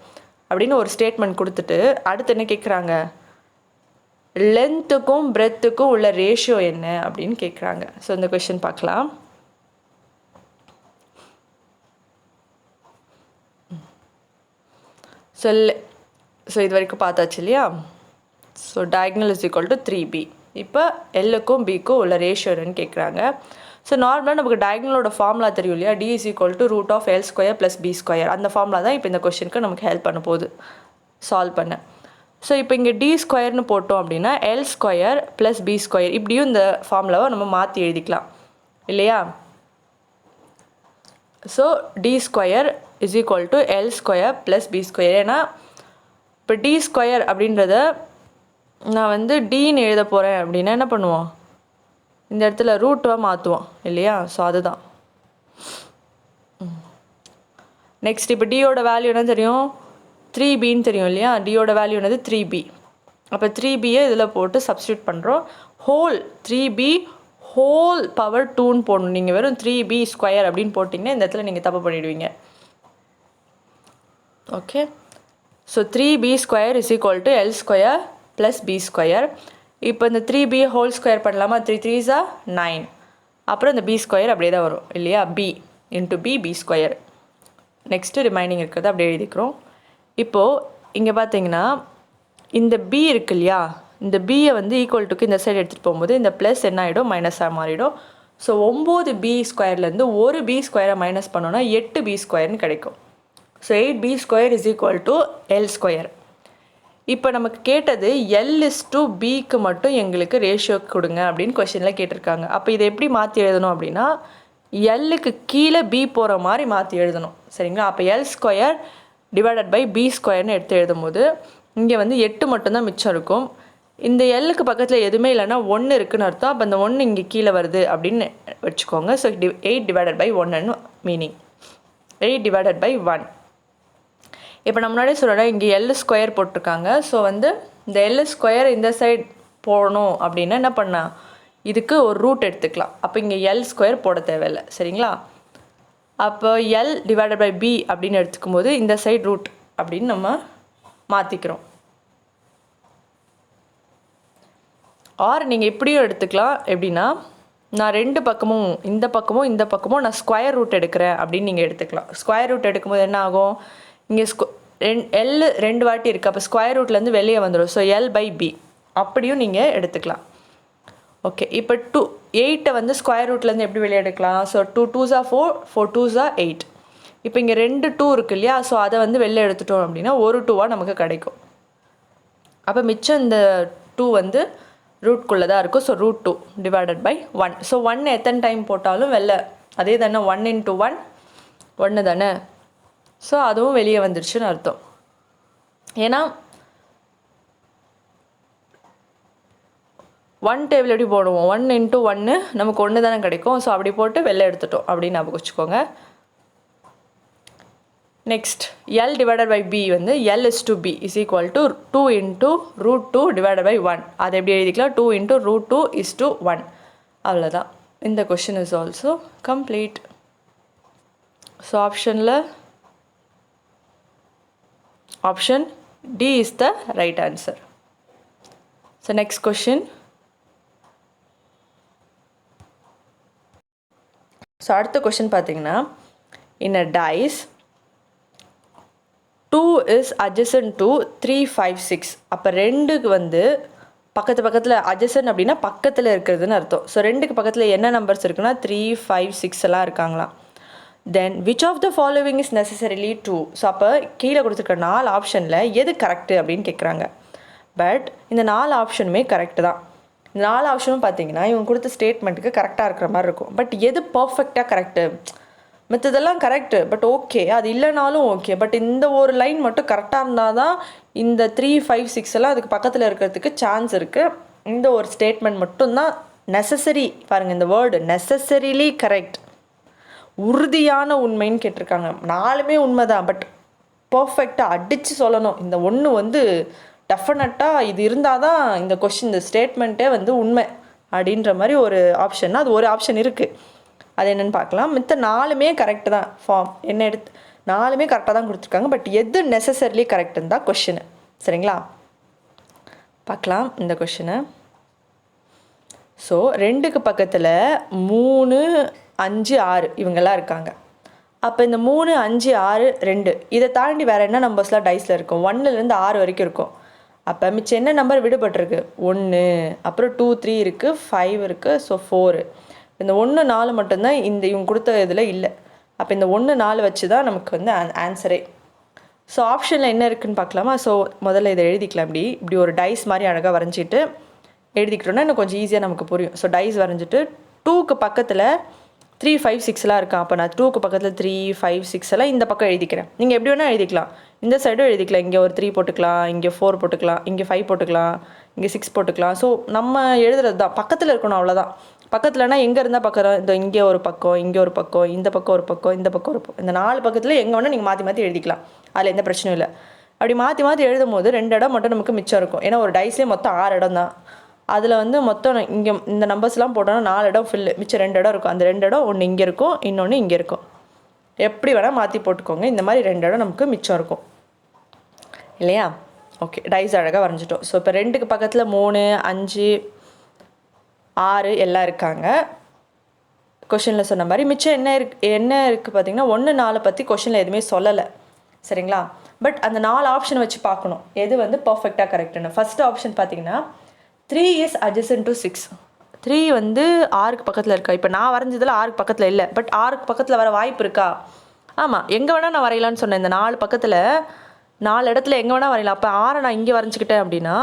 அப்படின்னு ஒரு ஸ்டேட்மெண்ட் கொடுத்துட்டு அடுத்து என்ன கேட்குறாங்க, லென்த்துக்கும் பிரெத்துக்கும் உள்ள ரேஷியோ என்ன அப்படின்னு கேட்குறாங்க. ஸோ இந்த கொஸ்டின் பார்க்கலாம். ஸோ இது வரைக்கும் பார்த்தாச்சு இல்லையா. So diagonal is equal to 3b. இப்போ எல்லுக்கும் பிக்கும் உள்ள ரேஷியோ என்னன்னு கேட்குறாங்க. ஸோ நார்மலாக நமக்கு டயக்னலோட ஃபார்முலா தெரியும் இல்லையா, d is equal to root of l square plus b square. அந்த ஃபார்முலா தான் இப்போ இந்த கொஸ்டினுக்கு நமக்கு ஹெல்ப் பண்ண போகுது சால்வ் பண்ண. ஸோ இப்போ இங்கே d ஸ்கொயர்னு போட்டோம் அப்படின்னா l square plus b square இப்படியும் இந்த ஃபார்முலாவை நம்ம மாற்றி எழுதிக்கலாம் இல்லையா. So d square is equal to l square plus b square. ஏன்னா இப்போ d ஸ்கொயர் அப்படின்றத நான் வந்து dன்னு எழுத போகிறேன் அப்படின்னா என்ன பண்ணுவோம், இந்த இடத்துல ரூட்டாக மாற்றுவோம் இல்லையா. ஸோ அதுதான் நெக்ஸ்ட். இப்போ டியோட வேல்யூ என்ன தெரியும், 3bன்னு தெரியும் இல்லையா. டியோட வேல்யூ என்னது 3b. அப்போ 3bயை இதில் போட்டு சப்ஸ்டியூட் பண்ணுறோம். ஹோல் 3b ஹோல் பவர் 2ன்னு போடணும். நீங்கள் வெறும் 3b ஸ்கொயர் அப்படின்னு போட்டிங்கன்னா இந்த இடத்துல நீங்கள் தப்பு பண்ணிவிடுவீங்க. Okay, so 3b square is equal to l square plus b square. இப்போ இந்த 3b ஹோல் ஸ்கொயர் பண்ணலாமா, 3 3s are 9. அப்புறம் இந்த b ஸ்கொயர் அப்படியே தான் வரும் இல்லையா, b into b square. Next remaining இருக்கிறது அப்படியே எழுதிக்கிறோம். இப்போது இங்கே பார்த்தீங்கன்னா இந்த b இருக்கு இல்லையா, இந்த பியை வந்து ஈக்குவல் டுக்கு இந்த சைடு எடுத்துகிட்டு போகும்போது இந்த ப்ளஸ் என்ன ஆகிடும், மைனஸாக மாறிடும். ஸோ 9b ஸ்கொயர்லேருந்து ஒரு b ஸ்கொயரை மைனஸ் பண்ணோன்னா 8b ஸ்கொயர்னு கிடைக்கும். So 8b square is equal to l square. இப்போ நமக்கு கேட்டது l/bக்கு மட்டும் எங்களுக்கு ரேஷியோ கொடுங்க அப்படின்னு கொஸ்டினில் கேட்டிருக்காங்க. அப்போ இதை எப்படி மாற்றி எழுதணும் அப்படின்னா எல்லுக்கு கீழே b போகிற மாதிரி மாற்றி எழுதணும் சரிங்களா. அப்போ l square divided by b ஸ்கொயர்னு எடுத்து எழுதும்போது இங்கே வந்து 8 மட்டும்தான் மிச்சம் இருக்கும். இந்த எல்லுக்கு பக்கத்தில் எதுவுமே இல்லைன்னா 1 இருக்குன்னு அர்த்தம். அப்போ அந்த 1 இங்கே கீழே வருது அப்படின்னு வச்சுக்கோங்க. ஸோ 8 டிவைடட் பை 1ன்னு மீனிங், 8 டிவைடட் பை 1. இப்போ நம்ம முன்னாடியே சொல்லணும் இங்கே l ஸ்கொயர் போட்டிருக்காங்க. ஸோ வந்து இந்த l ஸ்கொயர் இந்த சைட் போடணும் அப்படின்னா என்ன பண்ணால் இதுக்கு ஒரு ரூட் எடுத்துக்கலாம். அப்போ இங்கே l ஸ்கொயர் போட தேவையில்லை சரிங்களா. அப்போ l டிவைடட் பை b அப்படின்னு எடுத்துக்கும் போது இந்த சைட் ரூட் அப்படின்னு நம்ம மாற்றிக்கிறோம். ஆர் நீங்கள் இப்படியும் எடுத்துக்கலாம். எப்படின்னா நான் 2 பக்கமும் இந்த பக்கமும் நான் ஸ்கொயர் ரூட் எடுக்கிறேன் அப்படின்னு நீங்கள் எடுத்துக்கலாம். ஸ்கொயர் ரூட் எடுக்கும்போது என்ன ஆகும், இங்கே எல் 2 வாட்டி இருக்குது. அப்போ ஸ்கொயர் ரூட்லேருந்து வெளியே வந்துடும். ஸோ l/b அப்படியும் நீங்கள் எடுத்துக்கலாம். ஓகே, இப்போ 8 வந்து ஸ்கொயர் ரூட்லேருந்து எப்படி வெளியே எடுக்கலாம். So 2 2s are 4, 4 2s are 8. இப்போ இங்கே 2 2 இருக்கு இல்லையா. ஸோ அதை வந்து வெளியே எடுத்துட்டோம் அப்படின்னா ஒரு 2வாக நமக்கு கிடைக்கும். அப்போ மிச்சம் இந்த 2 வந்து ரூட்குள்ளே தான் இருக்கும். So √2 divided by 1. ஸோ 1 எத்தனை டைம் போட்டாலும் வெளில அதே தானே, 1 × 1 1 தானே. ஸோ அதுவும் வெளியே வந்துடுச்சுன்னு அர்த்தம். ஏன்னா 1 டேபிள் எப்படி போடுவோம், 1 × 1 நமக்கு 1 தானே கிடைக்கும். ஸோ அப்படி போட்டு வெளில எடுத்துட்டோம் அப்படின்னு ஞாபகம் வச்சுக்கோங்க. Next L divided by B வந்து L is to B is equal to 2 × √2 divided by 1. அதை எப்படி எழுதிக்கலாம், 2 × √2 is to 1. அவ்வளோதான். இந்த question is also complete. So ஆப்ஷனில் option D is the right answer. So next question. So அடுத்த question பார்த்தீங்கன்னா, in a dice 2 is adjacent to 3, 5, 6. அப்போ ரெண்டுக்கு வந்து பக்கத்தில் adjacent அப்படின்னா பக்கத்தில் இருக்கிறதுன்னு அர்த்தம். ஸோ ரெண்டுக்கு பக்கத்தில் என்ன நம்பர்ஸ் இருக்குன்னா 3, 5, 6 எல்லாம் இருக்காங்களாம். தென் which of the following is necessarily true. So அப்போ கீழே கொடுத்துருக்க 4 ஆப்ஷனில் எது கரெக்டு அப்படின்னு கேட்குறாங்க. பட் இந்த 4 ஆப்ஷனுமே கரெக்டு தான். இந்த 4 ஆப்ஷனும் பார்த்தீங்கன்னா இவங்க கொடுத்த ஸ்டேட்மெண்ட்டுக்கு கரெக்டாக இருக்கிற மாதிரி இருக்கும். பட் எது பர்ஃபெக்டாக கரெக்டு, மற்றதெல்லாம் கரெக்டு பட் ஓகே, அது இல்லைனாலும் ஓகே, பட் இந்த ஒரு லைன் மட்டும் கரெக்டாக இருந்தால் தான் இந்த 3, 5, 6 எல்லாம் அதுக்கு பக்கத்தில் இருக்கிறதுக்கு சான்ஸ் இருக்குது. இந்த ஒரு ஸ்டேட்மெண்ட் மட்டும்தான் நெசசரி. பாருங்கள், இந்த வேர்டு நெசசரிலி கரெக்ட், உறுதியான உண்மைன்னு கேட்டிருக்காங்க. 4மே உண்மை தான், பட் பர்ஃபெக்டாக அடித்து சொல்லணும். இந்த ஒன்று வந்து டெஃபினட்டாக இது இருந்தால் தான் இந்த கொஷின், இந்த ஸ்டேட்மெண்ட்டே வந்து உண்மை அப்படின்ற மாதிரி ஒரு ஆப்ஷன்னா அது ஒரு ஆப்ஷன் இருக்குது. அது என்னென்னு பார்க்கலாம். மித்த 4மே கரெக்டு தான். ஃபார்ம் என்ன எடுத்து 4மே கரெக்டாக தான் கொடுத்துருக்காங்க. பட் எது நெசசரிலி கரெக்டுன்னு தான் கொஷினு. சரிங்களா, பார்க்கலாம் இந்த கொஷினை. ஸோ 2க்கு பக்கத்தில் 3, 5, 6 இவங்கெல்லாம் இருக்காங்க. அப்போ இந்த 3, 5, 6, 2 இதை தாண்டி வேறு என்ன நம்பர்ஸ்லாம் டைஸில் இருக்கும், 1லேருந்து 6 வரைக்கும் இருக்கும். அப்போ மிச்சம் என்ன நம்பர் விடுபட்டிருக்கு, 1, அப்புறம் 2, 3 இருக்குது, 5 இருக்குது, ஸோ 4. இந்த 1, 4 மட்டும்தான் இந்த இவங்க கொடுத்த இதில் இல்லை. அப்போ இந்த 1, 4 வச்சு தான் நமக்கு வந்து ஆன்சரே. ஸோ ஆப்ஷனில் என்ன இருக்குதுன்னு பார்க்கலாமா. ஸோ முதல்ல இதை எழுதிக்கலாம். இப்படி ஒரு டைஸ் மாதிரி அழகாக வரைஞ்சிட்டு எழுதிக்கிட்டோன்னா இன்னும் கொஞ்சம் ஈஸியாக நமக்கு புரியும். ஸோ டைஸ் வரைஞ்சிட்டு 2க்கு பக்கத்தில் 3, 5, 6 இருக்கா. அப்போ நான் 2க்கு பக்கத்தில் 3, 5, 6 எல்லாம் இந்த பக்கம் எழுதிக்கிறேன். நீங்கள் எப்படி வேணால் எழுதிக்கலாம். இந்த சைடும் எழுதிக்கலாம். இங்கே ஒரு 3 போட்டுக்கலாம், இங்கே 4 போட்டுக்கலாம், இங்கே 5 போட்டுக்கலாம், இங்கே 6 போட்டுக்கலாம். ஸோ நம்ம எழுதுறது தான் பக்கத்தில் இருக்கணும், அவ்வளோதான். பக்கத்துலனா எங்கே இருந்தால் பக்கம், இந்த இங்கே ஒரு பக்கம், இங்கே ஒரு பக்கம், இந்த பக்கம் ஒரு பக்கம், இந்த பக்கம் ஒரு பக்கம், இந்த 4 பக்கத்தில் எங்கே வேணால் நீங்கள் மாற்றி மாற்றி எழுதிக்கலாம். அதில் எந்த பிரச்சனையும் இல்லை. அப்படி மாற்றி மாற்றி எழுதும் போது 2 இடம் மட்டும் நமக்கு மிச்சம் இருக்கும். ஏன்னா ஒரு டைஸ்லேயே மொத்தம் 6 இடம் தான். அதில் வந்து மொத்தம் இங்கே இந்த நம்பர்ஸ்லாம் போட்டோன்னா 4 இடம் ஃபில்லு, மிச்சம் 2 இடம் இருக்கும். அந்த 2 இடம் ஒன்று இங்கே இருக்கும், இன்னொன்று இங்கே இருக்கும். எப்படி வேணால் மாற்றி போட்டுக்கோங்க. இந்த மாதிரி 2 இடம் நமக்கு மிச்சம் இருக்கும் இல்லையா. ஓகே, டைஸ் அழகாக வரைஞ்சிட்டோம். ஸோ இப்போ 2க்கு பக்கத்தில் 3, 5, 6 எல்லாம் இருக்காங்க. கொஷினில் சொன்ன மாதிரி மிச்சம் என்ன இருக்குது பார்த்தீங்கன்னா 1, 4 பற்றி கொஷினில் எதுவுமே சொல்லலை. சரிங்களா, பட் அந்த 4 ஆப்ஷனை வச்சு பார்க்கணும் எது வந்து பர்ஃபெக்டாக கரெக்டுன்னு. ஃபஸ்ட் ஆப்ஷன் பார்த்தீங்கன்னா 3 is adjacent to 6. 3 வந்து 6க்கு பக்கத்தில் இருக்கா. இப்போ நான் வரைஞ்சதில் 6க்கு பக்கத்தில் இல்லை, பட் 6க்கு பக்கத்தில் வர வாய்ப்பு இருக்கா. ஆமாம், எங்கே வேணால் நான் வரையலான்னு சொன்னேன். இந்த 4 பக்கத்தில் 4 இடத்துல எங்கே வேணால் வரையலாம். அப்போ 6 நான் இங்கே வரைஞ்சிக்கிட்டேன் அப்படின்னா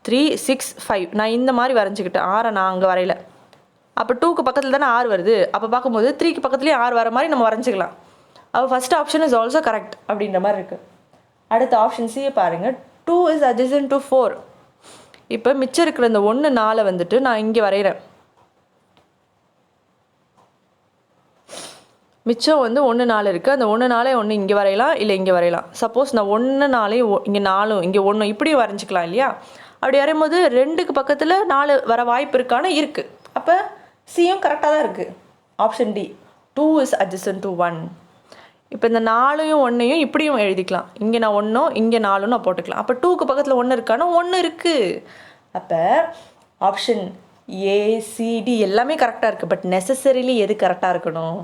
3, 6, 5 நான் இந்த மாதிரி வரைஞ்சிக்கிட்டேன். 6 நான் அங்கே வரையல. அப்போ 2க்கு பக்கத்தில் தானே 6 வருது. அப்போ பார்க்கும்போது 3க்கு பக்கத்துலேயே 6 வர மாதிரி நம்ம வரைஞ்சிக்கலாம். அப்போ first option is also correct அப்படின்ற மாதிரி இருக்குது. அடுத்த ஆப்ஷன் சியை பாருங்கள். 2 is adjacent to 4. இப்போ மிச்சம் இருக்கிற இந்த 1, 4 வந்துட்டு நான் இங்கே வரைகிறேன். மிச்சம் வந்து 1, 4 இருக்குது. அந்த 1, 4 ஒன்று இங்கே வரையலாம், இல்லை இங்கே வரையலாம். சப்போஸ் நான் 1, 4 இங்கே 4 இங்கே 1 இப்படியும் வரைஞ்சிக்கலாம் இல்லையா. அப்படி வரையும்போது 2க்கு பக்கத்தில் 4 வர வாய்ப்பு இருக்கான இருக்குது. அப்போ சியும் கரெக்டாக தான் இருக்குது. Option D 2 is adjacent to 1. இப்போ இந்த 4யும் 1யும் இப்படியும் எழுதிக்கலாம். இங்கே நான் 1 இங்கே 4 நான் போட்டுக்கலாம். அப்போ 2க்கு பக்கத்தில் 1 இருக்கானா 1 இருக்குது. அப்போ ஆப்ஷன் ஏசிடி எல்லாமே கரெக்டாக இருக்குது. பட் நெசசரிலி எது கரெக்டாக இருக்கணும்.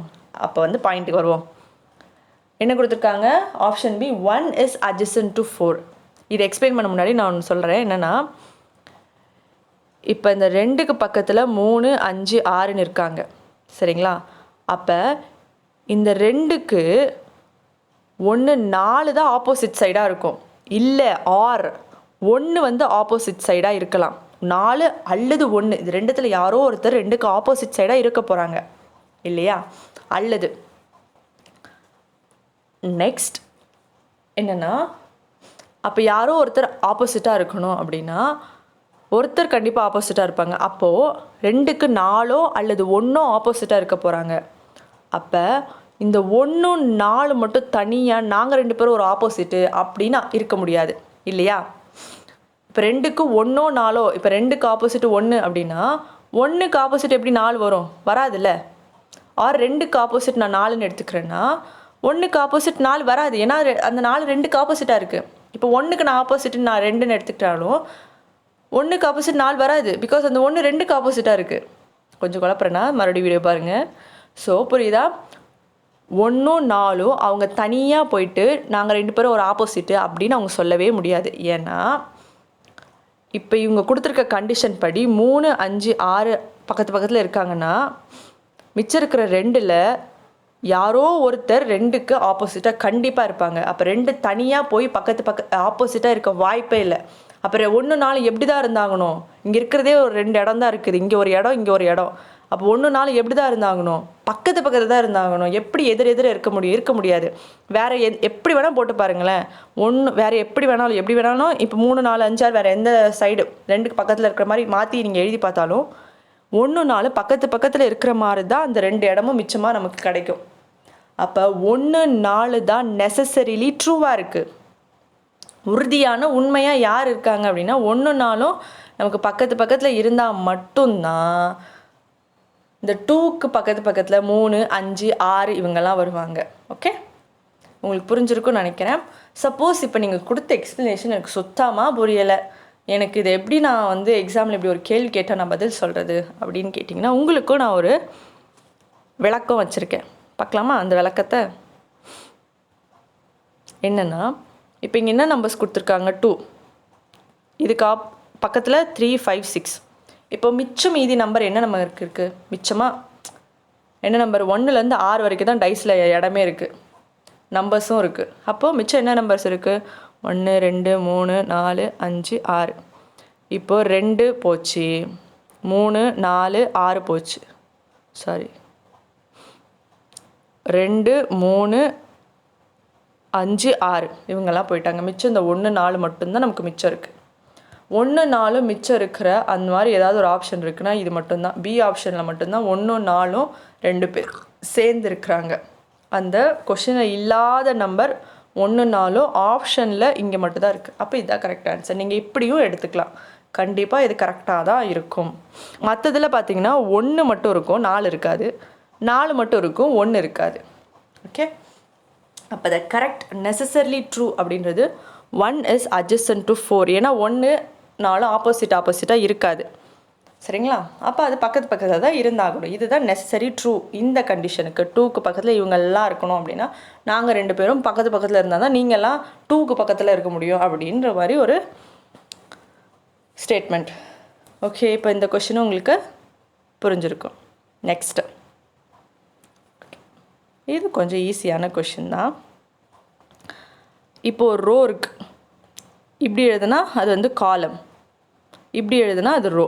அப்போ வந்து பாயிண்ட்டுக்கு வருவோம். என்ன கொடுத்துருக்காங்க, option B 1 is adjacent to 4. இதை எக்ஸ்பிளைன் பண்ண முன்னாடி நான் ஒன்று சொல்கிறேன். என்னென்னா, இப்போ இந்த 2க்கு பக்கத்தில் 3, 5, 6ன்னு இருக்காங்க. சரிங்களா, அப்போ இந்த 2க்கு 1, 4 தான் ஆப்போசிட் சைடாக இருக்கும். இல்லை ஆர் 1 வந்து ஆப்போசிட் சைடாக இருக்கலாம். 4 அல்லது 1 இது ரெண்டுத்தில் யாரோ ஒருத்தர் 2க்கு ஆப்போசிட் சைடாக இருக்க போகிறாங்க இல்லையா? அல்லது நெக்ஸ்ட் என்னென்னா, அப்போ யாரோ ஒருத்தர் ஆப்போசிட்டாக இருக்கணும் அப்படின்னா ஒருத்தர் கண்டிப்பாக ஆப்போசிட்டாக இருப்பாங்க. அப்போது 2க்கு 4 அல்லது 1 ஆப்போசிட்டாக இருக்க போகிறாங்க. அப்போ இந்த 1 4 மட்டும் தனியாக நாங்கள் 2 பேரும் ஒரு ஆப்போசிட்டு அப்படின்னா இருக்க முடியாது இல்லையா? இப்போ 2க்கு 1 4 இப்போ 2க்கு ஆப்போசிட் 1 அப்படின்னா 1க்கு ஆப்போசிட் எப்படி 4 வரும்? வராதுல்ல. ஆர் 2க்கு ஆப்போசிட் நான் 4ன்னு எடுத்துக்கிறேன்னா 1க்கு ஆப்போசிட் 4 வராது. ஏன்னா அந்த 4 2க்கு ஆப்போசிட்டாக இருக்குது. இப்போ 1க்கு நான் ஆப்போசிட் நான் 2ன்னு எடுத்துக்கிட்டாலும் 1க்கு ஆப்போசிட் 4 வராது. பிகாஸ் அந்த 1 2க்கு ஆப்போசிட்டாக இருக்குது. கொஞ்சம் குழப்பறேன்னா மறுபடியும் வீடியோ பாருங்கள். ஸோ புரியுதா? 1 4 அவங்க தனியாக போயிட்டு நாங்கள் 2 பேரும் ஒரு ஆப்போசிட்டு அப்படின்னு அவங்க சொல்லவே முடியாது. ஏன்னா இப்போ இவங்க கொடுத்துருக்க கண்டிஷன் படி 3 5 6 பக்கத்தில் இருக்காங்கன்னா மிச்சம் இருக்கிற 2ல் யாரோ ஒருத்தர் 2க்கு ஆப்போசிட்டாக கண்டிப்பாக இருப்பாங்க. அப்போ 2 தனியாக போய் ஆப்போசிட்டாக இருக்க வாய்ப்பே இல்லை. அப்புறம் 1 4 எப்படி தான் இருந்தாங்கணும்? இங்கே இருக்கிறதே ஒரு 2 இடம் தான் இருக்குது. இங்கே ஒரு இடம், இங்கே ஒரு இடம். அப்போ 1 4 எப்படி தான் இருந்தாங்கணும்? பக்கத்து தான் இருந்தாங்கணும். எப்படி எதிர் இருக்க முடியாது. வேறு எப்படி வேணால் போட்டு பாருங்களேன். வேறு எப்படி வேணாலும் இப்போ 3 4 5 6 வேறு எந்த சைடு 2க்கு பக்கத்தில் இருக்கிற மாதிரி மாற்றி நீங்கள் எழுதி பார்த்தாலும் 1 4 பக்கத்தில் இருக்கிற மாதிரி தான் அந்த 2 இடமும் மிச்சமாக நமக்கு கிடைக்கும். அப்போ 1 4 தான் நெசசரிலி ட்ரூவாக இருக்குது. உறுதியான உண்மையாக யார் இருக்காங்க அப்படின்னா 1 4 நமக்கு பக்கத்தில் இருந்தால் மட்டும்தான் இந்த 2க்கு பக்கத்தில் 3 5 6 இவங்கெல்லாம் வருவாங்க. ஓகே, உங்களுக்கு புரிஞ்சிருக்கும்னு நினைக்கிறேன். சப்போஸ் இப்போ நீங்கள் கொடுத்த எக்ஸ்ப்ளனேஷன் எனக்கு சுத்தமாக புரியலை, எனக்கு இது எப்படி நான் வந்து எக்ஸாமில் இப்படி ஒரு கேள்வி கேட்டால் நான் பதில் சொல்கிறது அப்படின்னு கேட்டிங்கன்னா உங்களுக்கும் நான் ஒரு விளக்கம் வச்சுருக்கேன். பார்க்கலாமா அந்த விளக்கத்தை? என்னென்னா, இப்போ இங்கே என்ன நம்பர்ஸ் கொடுத்துருக்காங்க? 2, இதுக்கு பக்கத்தில் 3 5 6. இப்போ மிச்சம் மீதி நம்பர் என்ன நம்பர் இருக்குது? மிச்சமாக என்ன நம்பர்? 1லேருந்து 6 வரைக்கும் தான் டைஸில் இடமே இருக்குது, நம்பர்ஸும் இருக்குது. அப்போது மிச்சம் என்ன நம்பர்ஸ் இருக்குது? 1 2 3 4 5 6. இப்போது 2 போச்சு, 3 4 6 போச்சு. சாரி, 2 3 5 6 இவங்கெல்லாம் போயிட்டாங்க. மிச்சம் இந்த 1 4 மட்டும்தான் நமக்கு மிச்சம் இருக்குது. 1 4 மிச்சம் இருக்கிற அந்த மாதிரி ஏதாவது ஒரு ஆப்ஷன் இருக்குன்னா இது மட்டும்தான். பி ஆப்ஷனில் மட்டும்தான் 1 4 2 பேர் சேர்ந்து இருக்கிறாங்க. அந்த கொஷினில் இல்லாத நம்பர் 1 4 ஆப்ஷனில் இங்கே மட்டும்தான் இருக்குது. அப்போ இதுதான் கரெக்ட் ஆன்சர். நீங்கள் இப்படியும் எடுத்துக்கலாம். கண்டிப்பாக இது கரெக்டாக தான் இருக்கும். மற்றதில் பார்த்தீங்கன்னா 1 மட்டும் இருக்கும், 4 இருக்காது. 4 மட்டும் இருக்கும், 1 இருக்காது. ஓகே, அப்போ த கரெக்ட் நெசசரிலி ட்ரூ அப்படின்றது 1 இஸ் adjacent to 4. ஏன்னா 1 4 ஆப்போசிட்டாக இருக்காது. சரிங்களா? அப்போ அது பக்கத்தில் தான் இருந்தாகணும். இதுதான் நெசசரி ட்ரூ இந்த கண்டிஷனுக்கு. 2க்கு பக்கத்தில் இவங்கெல்லாம் இருக்கணும் அப்படின்னா நாங்கள் 2 பேரும் பக்கத்தில் இருந்தால் தான் நீங்கள்லாம் 2க்கு பக்கத்தில் இருக்க முடியும் அப்படின்ற மாதிரி ஒரு ஸ்டேட்மெண்ட். ஓகே, இப்போ இந்த கொஷினும் உங்களுக்கு புரிஞ்சிருக்கும். நெக்ஸ்ட்டு, இது கொஞ்சம் ஈஸியான கொஷின் தான். இப்போது ரோ இருக்கு, இப்படி எழுதுனா அது வந்து காலம், இப்படி எழுதுனா அது ரோ.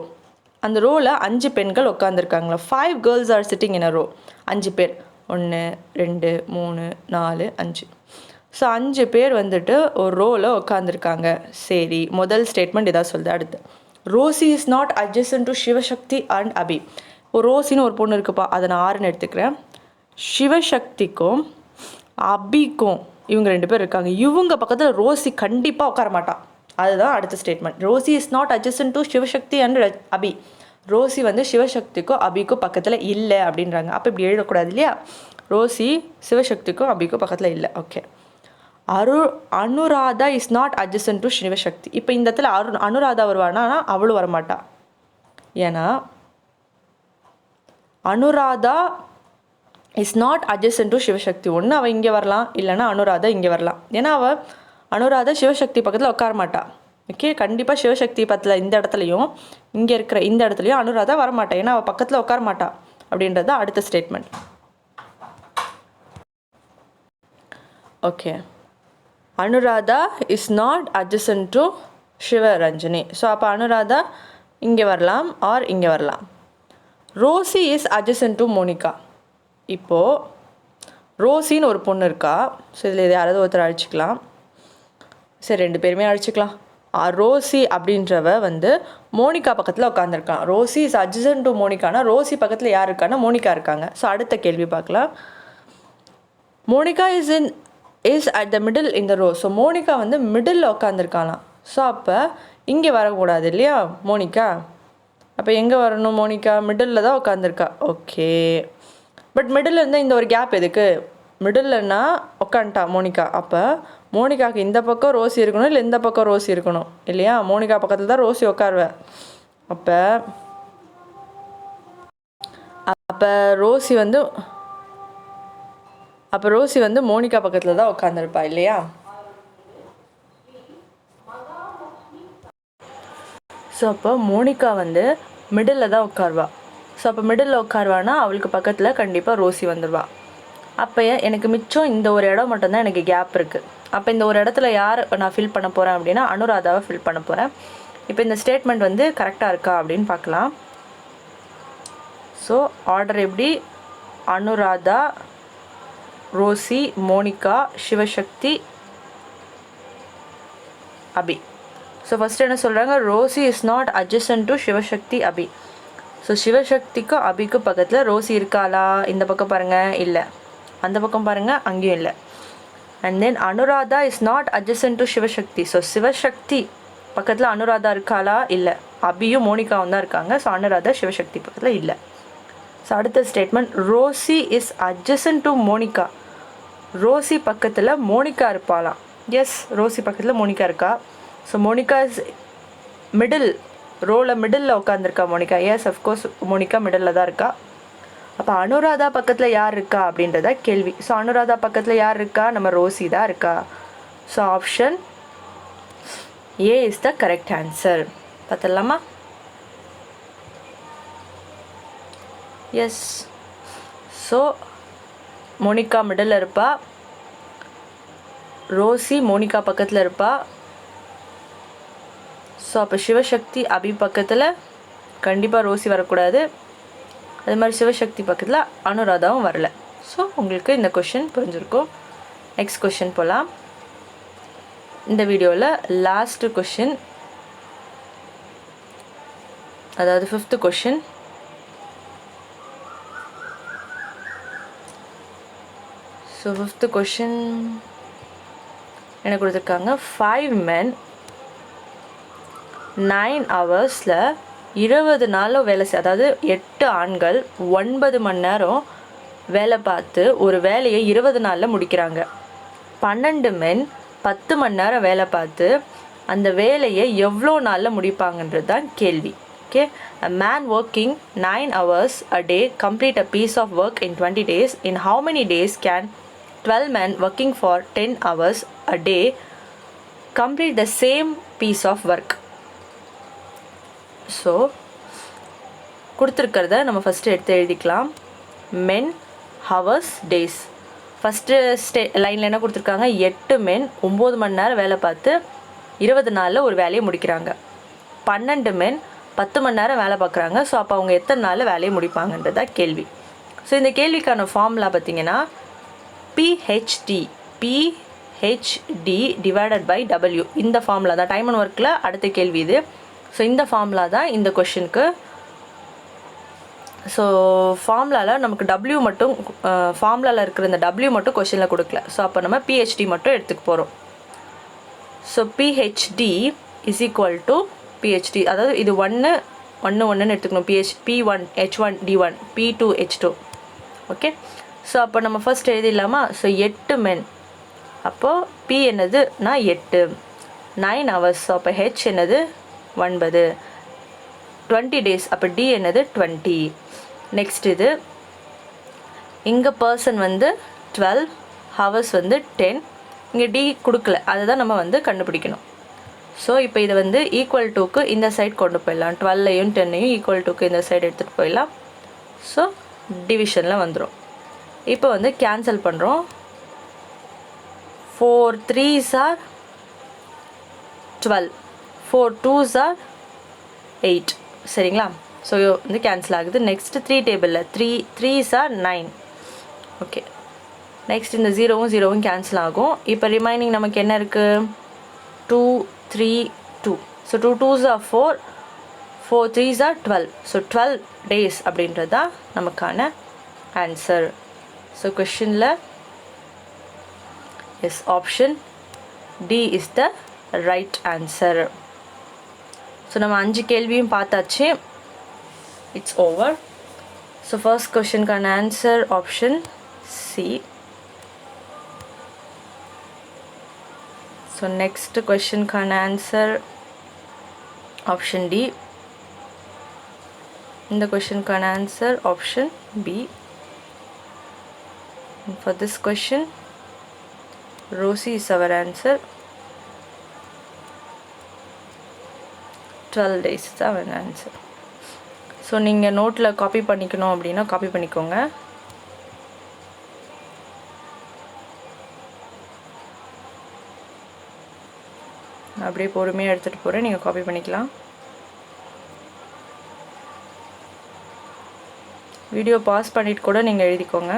அந்த ரோவில் 5 பெண்கள் உட்காந்துருக்காங்களா? 5 girls are sitting in a row. 5 பேர், 1 2 3 4 5. ஸோ 5 பேர் வந்துட்டு ஒரு ரோவில் உட்காந்துருக்காங்க. சரி, முதல் ஸ்டேட்மெண்ட் இதாக சொல்லுது. அடுத்து, Rosie is not adjacent to Sivasakthi and Abi. ஒரு ரோசின்னு ஒரு பொண்ணு இருக்குப்பா, அதை நான் 6ன்னு எடுத்துக்கிறேன். சிவசக்திக்கும் அபிக்கும் இவங்க 2 பேர் இருக்காங்க. இவங்க பக்கத்தில் ரோசி கண்டிப்பாக உட்கார மாட்டான். அதுதான் அடுத்த statement. Rousey is not adjacent to Sivasakthi and Abhi. Rosy வந்து சிவசக்திக்கும் அபிக்கும் பக்கத்தில் இல்லை அப்படின்றாங்க. அப்போ இப்படி எழுதக்கூடாது இல்லையா? ரோசி சிவசக்திக்கும் அபிக்கும் பக்கத்தில் இல்லை. Okay, Anuradha is not adjacent to Sivasakthi. இப்போ இந்த இடத்துல அனுராதா வருவானா? அவளும் வரமாட்டா. ஏன்னா Anuradha is not adjacent to Sivasakthi. ஒன்று அவள் இங்கே வரலாம், இல்லைனா அனுராதா இங்கே வரலாம். ஏன்னா அவள் அனுராதா சிவசக்தி பக்கத்தில் உட்கார மாட்டா. ஓகே, கண்டிப்பாக சிவசக்தி பக்கத்தில் இந்த இடத்துலையும் இங்கே இருக்கிற இந்த இடத்துலையும் அனுராதா வரமாட்டா. ஏன்னா அவள் பக்கத்தில் உட்கார மாட்டா அப்படின்றது அடுத்த statement. Okay, Anuradha is not adjacent to Sivaranjani. So அப்போ அனுராதா இங்கே வரலாம் ஆர் இங்கே வரலாம். Rosy is adjacent to Monica. இப்போது ரோசின்னு ஒரு பொண்ணு இருக்கா. ஸோ இதில் இது யாராவது ஒருத்தர் அழிச்சிக்கலாம். சரி 2 பேருமே அழிச்சிக்கலாம். ரோசி அப்படின்றவ வந்து மோனிகா பக்கத்தில் உட்காந்துருக்கான். ரோசி இஸ் adjacent to மோனிகானா ரோசி பக்கத்தில் யார் இருக்கான்னா மோனிகா இருக்காங்க. ஸோ அடுத்த கேள்வி பார்க்கலாம். Monica is at the middle இந்த ரோ. ஸோ மோனிகா வந்து மிடில் உட்காந்துருக்காளாம். ஸோ அப்போ இங்கே வரக்கூடாது இல்லையா மோனிகா. அப்போ எங்கே வரணும் மோனிகா? மிடில் தான் உட்காந்துருக்கா. ஓகே, பட் மிடில் இருந்தால் இந்த ஒரு கேப் எதுக்கு? மிடில்னா உட்காந்துட்டா மோனிகா. அப்போ மோனிகாவுக்கு இந்த பக்கம் ரோசி இருக்கணும் இல்லை இந்த பக்கம் ரோசி இருக்கணும் இல்லையா? மோனிகா பக்கத்தில் தான் ரோசி உட்காருவேன். அப்போ ரோசி வந்து மோனிகா பக்கத்தில் தான் உட்காந்துருப்பா இல்லையா? ஸோ அப்போ மோனிகா வந்து மிடில் தான் உட்காருவா. ஸோ அப்போ மிடில் உட்காருவானா அவளுக்கு பக்கத்தில் கண்டிப்பாக ரோசி வந்துடுவா. அப்போ எனக்கு மிச்சம் இந்த ஒரு இடம் மட்டும்தான் எனக்கு கேப் இருக்குது. அப்போ இந்த ஒரு இடத்துல யார் நான் ஃபில் பண்ண போகிறேன் அப்படின்னா அனுராதாவை ஃபில் பண்ண போகிறேன். இப்போ இந்த ஸ்டேட்மெண்ட் வந்து கரெக்டாக இருக்கா அப்படின்னு பார்க்கலாம். ஸோ ஆர்டர் எப்படி? Anuradha, Rosie, Monica, Sivasakthi, Abi. So first என்ன சொல்கிறாங்க? Rosie is not adjacent to Sivasakthi, Abi. So சிவசக்திக்கும் அபிக்கும் பக்கத்தில் ரோசி இருக்காளா? இந்த பக்கம் பாருங்கள், இல்லை. அந்த பக்கம் பாருங்கள், அங்கேயும் இல்லை. And then Anuradha is not adjacent to Sivasakthi. So Sivasakthi பக்கத்தில் அனுராதா இருக்காளா? இல்லை. அபியும் மோனிகாவும் தான் இருக்காங்க. ஸோ அனுராதா சிவசக்தி பக்கத்தில் இல்லை. ஸோ அடுத்த statement, Rousey is adjacent to Monica. Rosie பக்கத்தில் மோனிகா இருப்பாளாம். எஸ், ரோசி பக்கத்தில் மோனிகா இருக்கா. ஸோ மோனிகா இஸ் மிடில் உட்காந்துருக்கா Monica. Yes, of course Monica middle தான் இருக்கா. அப்போ அனுராதா பக்கத்தில் யார் இருக்கா அப்படின்றத கேள்வி. ஸோ அனுராதா பக்கத்தில் யார் இருக்கா? நம்ம ரோசி தான் இருக்கா. So option A is the correct answer. பார்த்துடலாமா? எஸ். ஸோ மோனிகா மிடில் இருப்பா, ரோசி மோனிகா பக்கத்தில் இருப்பா. ஸோ அப்போ சிவசக்தி அபி பக்கத்தில் கண்டிப்பாக ரோசி வரக்கூடாது. அது மாதிரி சிவசக்தி பக்கத்தில் அனுராதாவும் வரல. ஸோ உங்களுக்கு இந்த கொஷின் புரிஞ்சிருக்கும். நெக்ஸ்ட் கொஷின் போகலாம். இந்த வீடியோவில் லாஸ்ட்டு கொஷின், அதாவது 5th question. So 5th question என்ன கொடுத்துருக்காங்க? 5 men 9 ஹவர்ஸில் 20 நாளில் வேலை அதாவது 8 ஆண்கள் 9 மணி நேரம் வேலை பார்த்து ஒரு வேலையை 20 நாளில் முடிக்கிறாங்க. 12 men 10 மணி நேரம் வேலை பார்த்து அந்த வேலையை எவ்வளோ நாளில் முடிப்பாங்கன்றது தான் கேள்வி. Okay, a man working 9 hours a day complete a piece of work in 20 days. In how many days can 12 men working for 10 hours a day complete the same piece of work? So கொடுத்துருக்கிறத நம்ம first எடுத்து எழுதிக்கலாம். men, hours, days. First லைனில் என்ன கொடுத்துருக்காங்க? 8 men 9 மணி நேரம் வேலை பார்த்து 20 நாளில் ஒரு வேலையை முடிக்கிறாங்க. 12 men 10 மணி நேரம் வேலை பார்க்குறாங்க. ஸோ அப்போ அவங்க எத்தனை நாளில் வேலையை முடிப்பாங்கன்றதா கேள்வி. ஸோ இந்த கேள்விக்கான ஃபார்முலா பார்த்தீங்கன்னா PhD டிவைடட் பை W. இந்த ஃபார்முலா தான் டைம் அண்ட் ஒர்க்கில் அடுத்த கேள்வி இது. ஸோ இந்த ஃபார்முலா தான் இந்த கொஷினுக்கு. ஸோ ஃபார்முலாவில் நமக்கு W மட்டும், ஃபார்முலாவில் இருக்கிற இந்த W மட்டும் கொஷினில் கொடுக்கல. ஸோ அப்போ நம்ம PhD மட்டும் எடுத்துக்க போகிறோம். So PhD is equal to PhD, அதாவது இது 1 எடுத்துக்கணும். P1 H1 D1 P2 H2. Okay, so அப்போ நம்ம ஃபஸ்ட் எழுதிடலாமா? ஸோ 8 men, அப்போது P என்னதுன்னா 8, 9 hours, ஸோ அப்போ H என்னது 9, 20 days, அப்போ D என்னது 20. நெக்ஸ்ட் இது இங்கே பர்சன் வந்து 12, ஹவர்ஸ் வந்து 10, இங்கே D கொடுக்கல, அதை தான் நம்ம வந்து கண்டுபிடிக்கணும். ஸோ இப்போ இதை வந்து ஈக்குவல் டூக்கு இந்த சைட் கொண்டு போயிடலாம். 12ஐயும் 10ஐயும் ஈக்குவல் டூக்கு இந்த சைடு எடுத்துகிட்டு போயிடலாம். ஸோ டிவிஷனில் வந்துடும். இப்போ வந்து கேன்சல் பண்ணுறோம். 4 3s are 12, 4 2s are 8. சரிங்களா? ஸோ வந்து கேன்சல் ஆகுது. நெக்ஸ்ட்டு 3 டேபிளில் 3s are 9. ஓகே, நெக்ஸ்ட் இந்த 0வும் 0வும் கேன்சல் ஆகும். இப்போ ரிமைனிங் நமக்கு என்ன இருக்குது? 2 3 2. So 2 2s are 4, 4 3s are 12. So 12 days அப்படின்றது தான் நமக்கான ஆன்சர். ஸோ கொஷினில் yes, option D is the right answer. ஸோ நம்ம 5 கேள்வியும் பார்த்தாச்சு. It's over. ஸோ ஃபர்ஸ்ட் கொஷினுக்கான answer option C. So next கொஷினுக்கான ஆன்சர் ஆப்ஷன் டி. இந்த கொஷினுக்கான answer option B. For this question, Rosie is our answer. 12 days is our answer. So நீங்கள் நோட்டில் காப்பி பண்ணிக்கணும் அப்படின்னா காப்பி பண்ணிக்கோங்க. அப்படியே பொறுமையாக எடுத்துகிட்டு போகிறேன், நீங்கள் காப்பி பண்ணிக்கலாம். வீடியோ பாஸ் பண்ணிவிட்டு கூட நீங்கள் எழுதிக்கோங்க.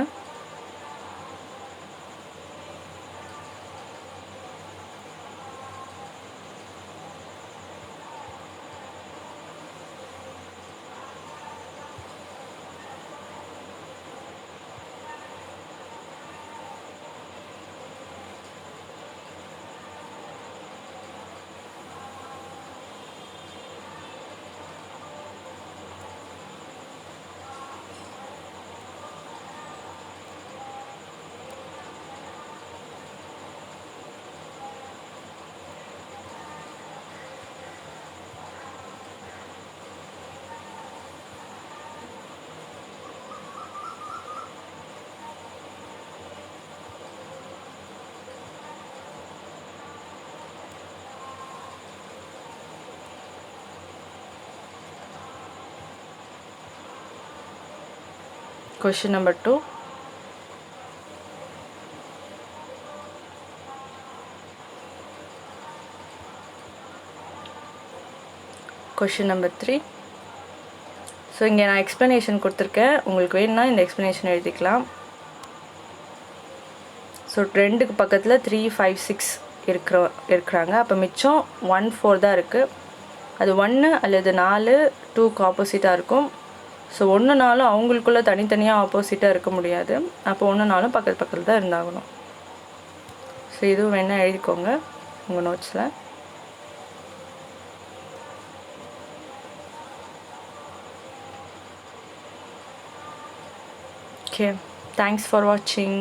Question number 2. Question number 3. So இங்கே நான் எக்ஸ்ப்ளனேஷன் கொடுத்துருக்கேன், உங்களுக்கு வேணும்னா இந்த எக்ஸ்ப்ளனேஷன் எழுதிக்கலாம். ஸோ 2க்கு பக்கத்தில் 3 5 6 இருக்கிறாங்க. அப்போ மிச்சம் 1 4 தான் இருக்குது. அது 1 அல்லது 4 2க்கு ஆப்போசிட்டாக இருக்கும். ஸோ 1 4 அவங்களுக்குள்ளே தனித்தனியாக ஆப்போசிட்டாக இருக்க முடியாது. அப்போ 1 4 பக்கத்தில் தான் இருந்தாகணும். ஸோ இதுவும் வேணால் எழுதிக்கோங்க உங்கள் நோட்ஸில். ஓகே, தேங்க்ஸ் ஃபார் வாட்சிங்.